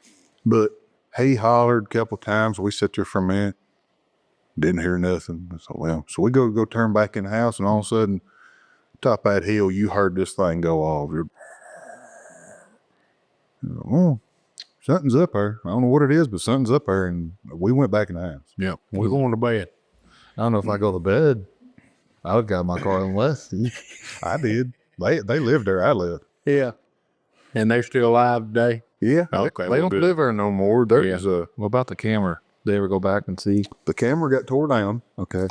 S4: But he hollered a couple times. We sat there for a minute, didn't hear nothing. So we go turn back in the house, and all of a sudden, top of that hill, you heard this thing go off. Well, something's up there. I don't know what it is, but something's up there. And we went back in the house.
S2: Yeah. We're going to bed.
S3: I don't know if I go to bed, I would got in my car and left.
S4: I did. They lived there. I lived.
S2: Yeah. And they're still alive today?
S4: Yeah.
S2: Okay,
S4: They
S2: well,
S4: don't
S2: good.
S4: live there no more. There's
S3: What about the camera? Did they ever go back and see?
S4: the camera got tore down.
S3: Okay.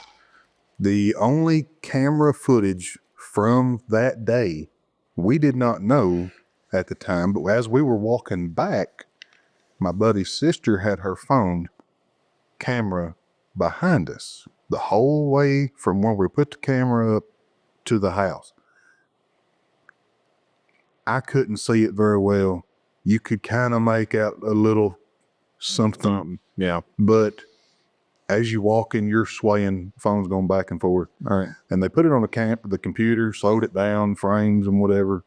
S4: The only camera footage from that day, we did not know at the time, but as we were walking back, my buddy's sister had her phone camera behind us the whole way from where we put the camera up to the house. I couldn't see it very well. You could kind of make out a little something.
S2: Yeah.
S4: But as you walk in, you're swaying, phone's going back and forth.
S3: All right.
S4: And they put it on the computer, slowed it down, frames and whatever.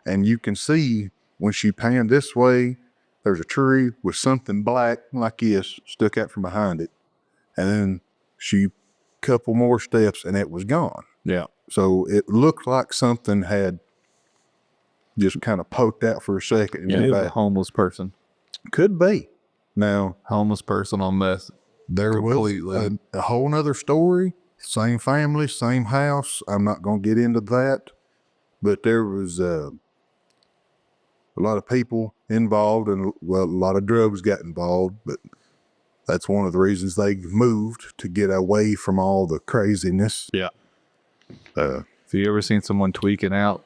S4: And you can see when she panned this way, there's a tree with something black like this stuck out from behind it. And then she couple more steps and it was gone.
S2: Yeah.
S4: So it looked like something had just kind of poked out for a second. And
S3: It
S4: went
S3: was a
S4: back.
S3: homeless person.
S4: Could be. Now,
S3: Homeless person on meth.
S4: there was
S3: Completely.
S4: a whole nother story. Same family, same house. I'm not going to get into that. But there was a lot of people involved, and well, a lot of drugs got involved. But That's one of the reasons they moved, to get away from all the craziness.
S2: Yeah.
S3: Have you ever seen someone tweaking out?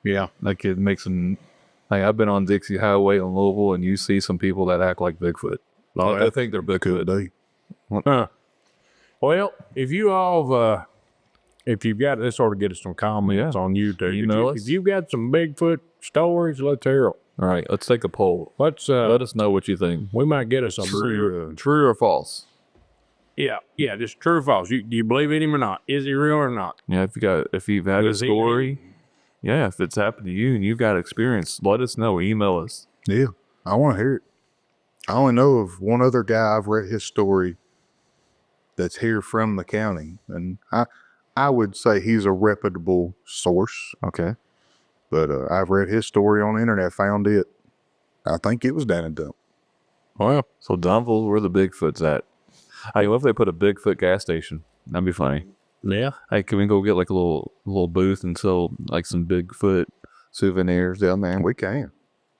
S2: Yeah.
S3: Like it makes them. Like I've been on Dixie Highway in Louisville, and you see some people that act like Bigfoot.
S2: Oh,
S3: I think they're
S4: Could
S3: Bigfoot.
S4: they?
S2: Well, if you all, if you've got, this sort of get us some comments on YouTube.
S3: Email us.
S2: If you've got some Bigfoot stories, let's hear them.
S3: All right, let's take a poll.
S2: Let's,
S3: Let us know what you think.
S2: we might get us some.
S3: True or false?
S2: Yeah, just true or false. Do you believe in him or not? Is he real or not?
S3: Yeah, if you've had a
S2: Does he-
S3: story, yeah, if it's happened to you and you've got experience, let us know. Email us.
S4: Yeah, I want to hear it. I only know of one other guy. I've read his story that's here from the county, and I would say he's a reputable source.
S3: Okay.
S4: But I've read his story on the internet, found it. I think it was down in Dump.
S2: Well,
S3: So Dunville, where the Bigfoot's at? Hey, what if they put a Bigfoot gas station? That'd be funny.
S2: yeah.
S3: Hey, can we go get like a little booth and sell like some Bigfoot souvenirs down there?
S4: We can.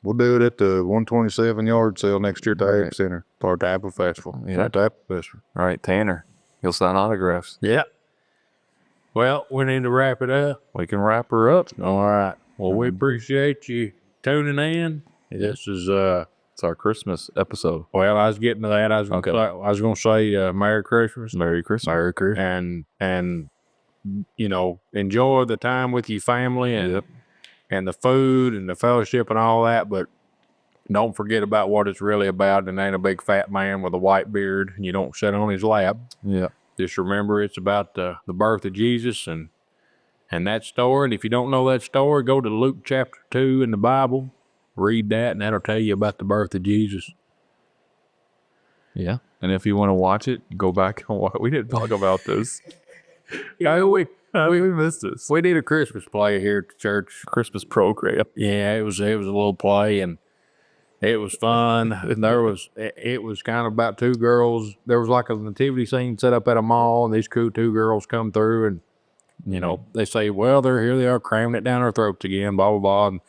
S4: We'll do it at the 127 yard sale next year at the Ag Center.
S2: Part the Apple Festival.
S3: Yeah.
S4: At the Apple Festival.
S3: All right, Tanner, he'll sign autographs.
S2: Yeah. Well, we need to wrap it up.
S3: We can wrap her up.
S2: All right. Well, we appreciate you tuning in. This is
S3: It's our Christmas episode.
S2: well, I was getting to that. I was gonna say Merry Christmas.
S3: Merry Christmas.
S2: Merry Christmas. And you know, enjoy the time with your family and the food and the fellowship and all that, but don't forget about what it's really about. And ain't a big fat man with a white beard and you don't sit on his lap.
S3: Yeah.
S2: Just remember it's about the birth of Jesus and that story. And if you don't know that story, go to Luke chapter 2 in the Bible, read that, and that'll tell you about the birth of Jesus.
S3: Yeah. And if you want to watch it, go back and watch. We didn't talk about this.
S2: Yeah, we
S3: missed this.
S2: we did a Christmas play here at the church.
S3: Christmas program.
S2: Yeah, it was a little play and it was fun. And it was kind of about two girls. There was like a nativity scene set up at a mall, and these two girls come through, and you know they say, "Well, here they are, cramming it down our throats again." Blah blah blah. And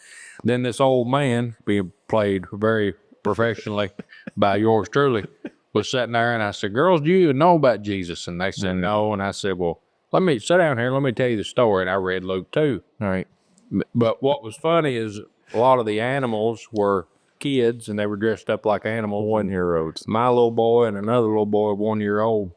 S2: then this old man, being played very professionally by yours truly, was sitting there, and I said, "Girls, do you even know about Jesus?" And they said no. And I said, "Well, let me sit down here. Let me tell you the story." And I read Luke 2.
S3: All right.
S2: But what was funny is a lot of the animals were kids, and they were dressed up like animals.
S3: 1-year-olds.
S2: My little boy and another little boy, 1 year old.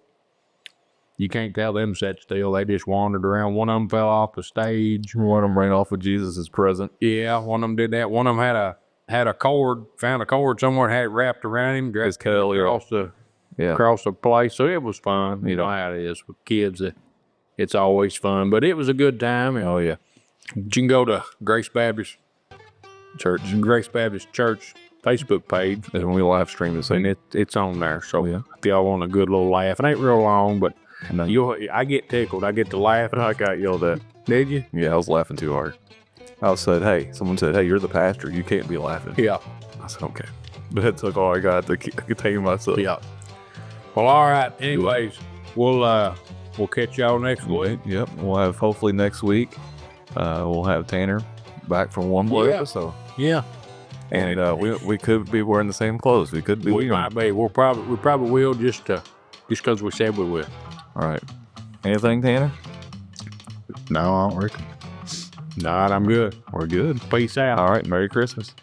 S2: You can't tell them sat still. They just wandered around. One of them fell off the stage.
S3: One of them ran off with Jesus' present.
S2: Yeah, one of them did that. One of them had a cord, found a cord somewhere, had it wrapped around him,
S3: His Kelly
S2: across the place. So it was fun. You know how it is with kids. It's always fun, but it was a good time.
S3: Oh, yeah.
S2: You can go to Grace Baptist Church Facebook page,
S3: And we live stream this
S2: and
S3: thing.
S2: it's on there. So
S3: Yeah.
S2: if y'all want a good little laugh, it ain't real long, but I get tickled. I get to laugh.
S3: I got yelled at.
S2: Did you?
S3: Yeah, I was laughing too hard. Someone said, hey, you're the pastor. You can't be laughing.
S2: Yeah.
S3: I said, okay. But it took all I got to contain myself.
S2: Yeah. Well, all right. Anyways, we'll catch y'all next week.
S3: Yep. We'll have hopefully next week. We'll have Tanner back from one more episode.
S2: Yeah.
S3: And we could be wearing the same clothes. We could be.
S2: We might be. We probably will just because we said we will.
S3: All right. Anything, Tanner?
S4: No, I don't reckon.
S2: Nah, I'm good.
S3: We're good.
S2: Peace out.
S3: All right. Merry Christmas.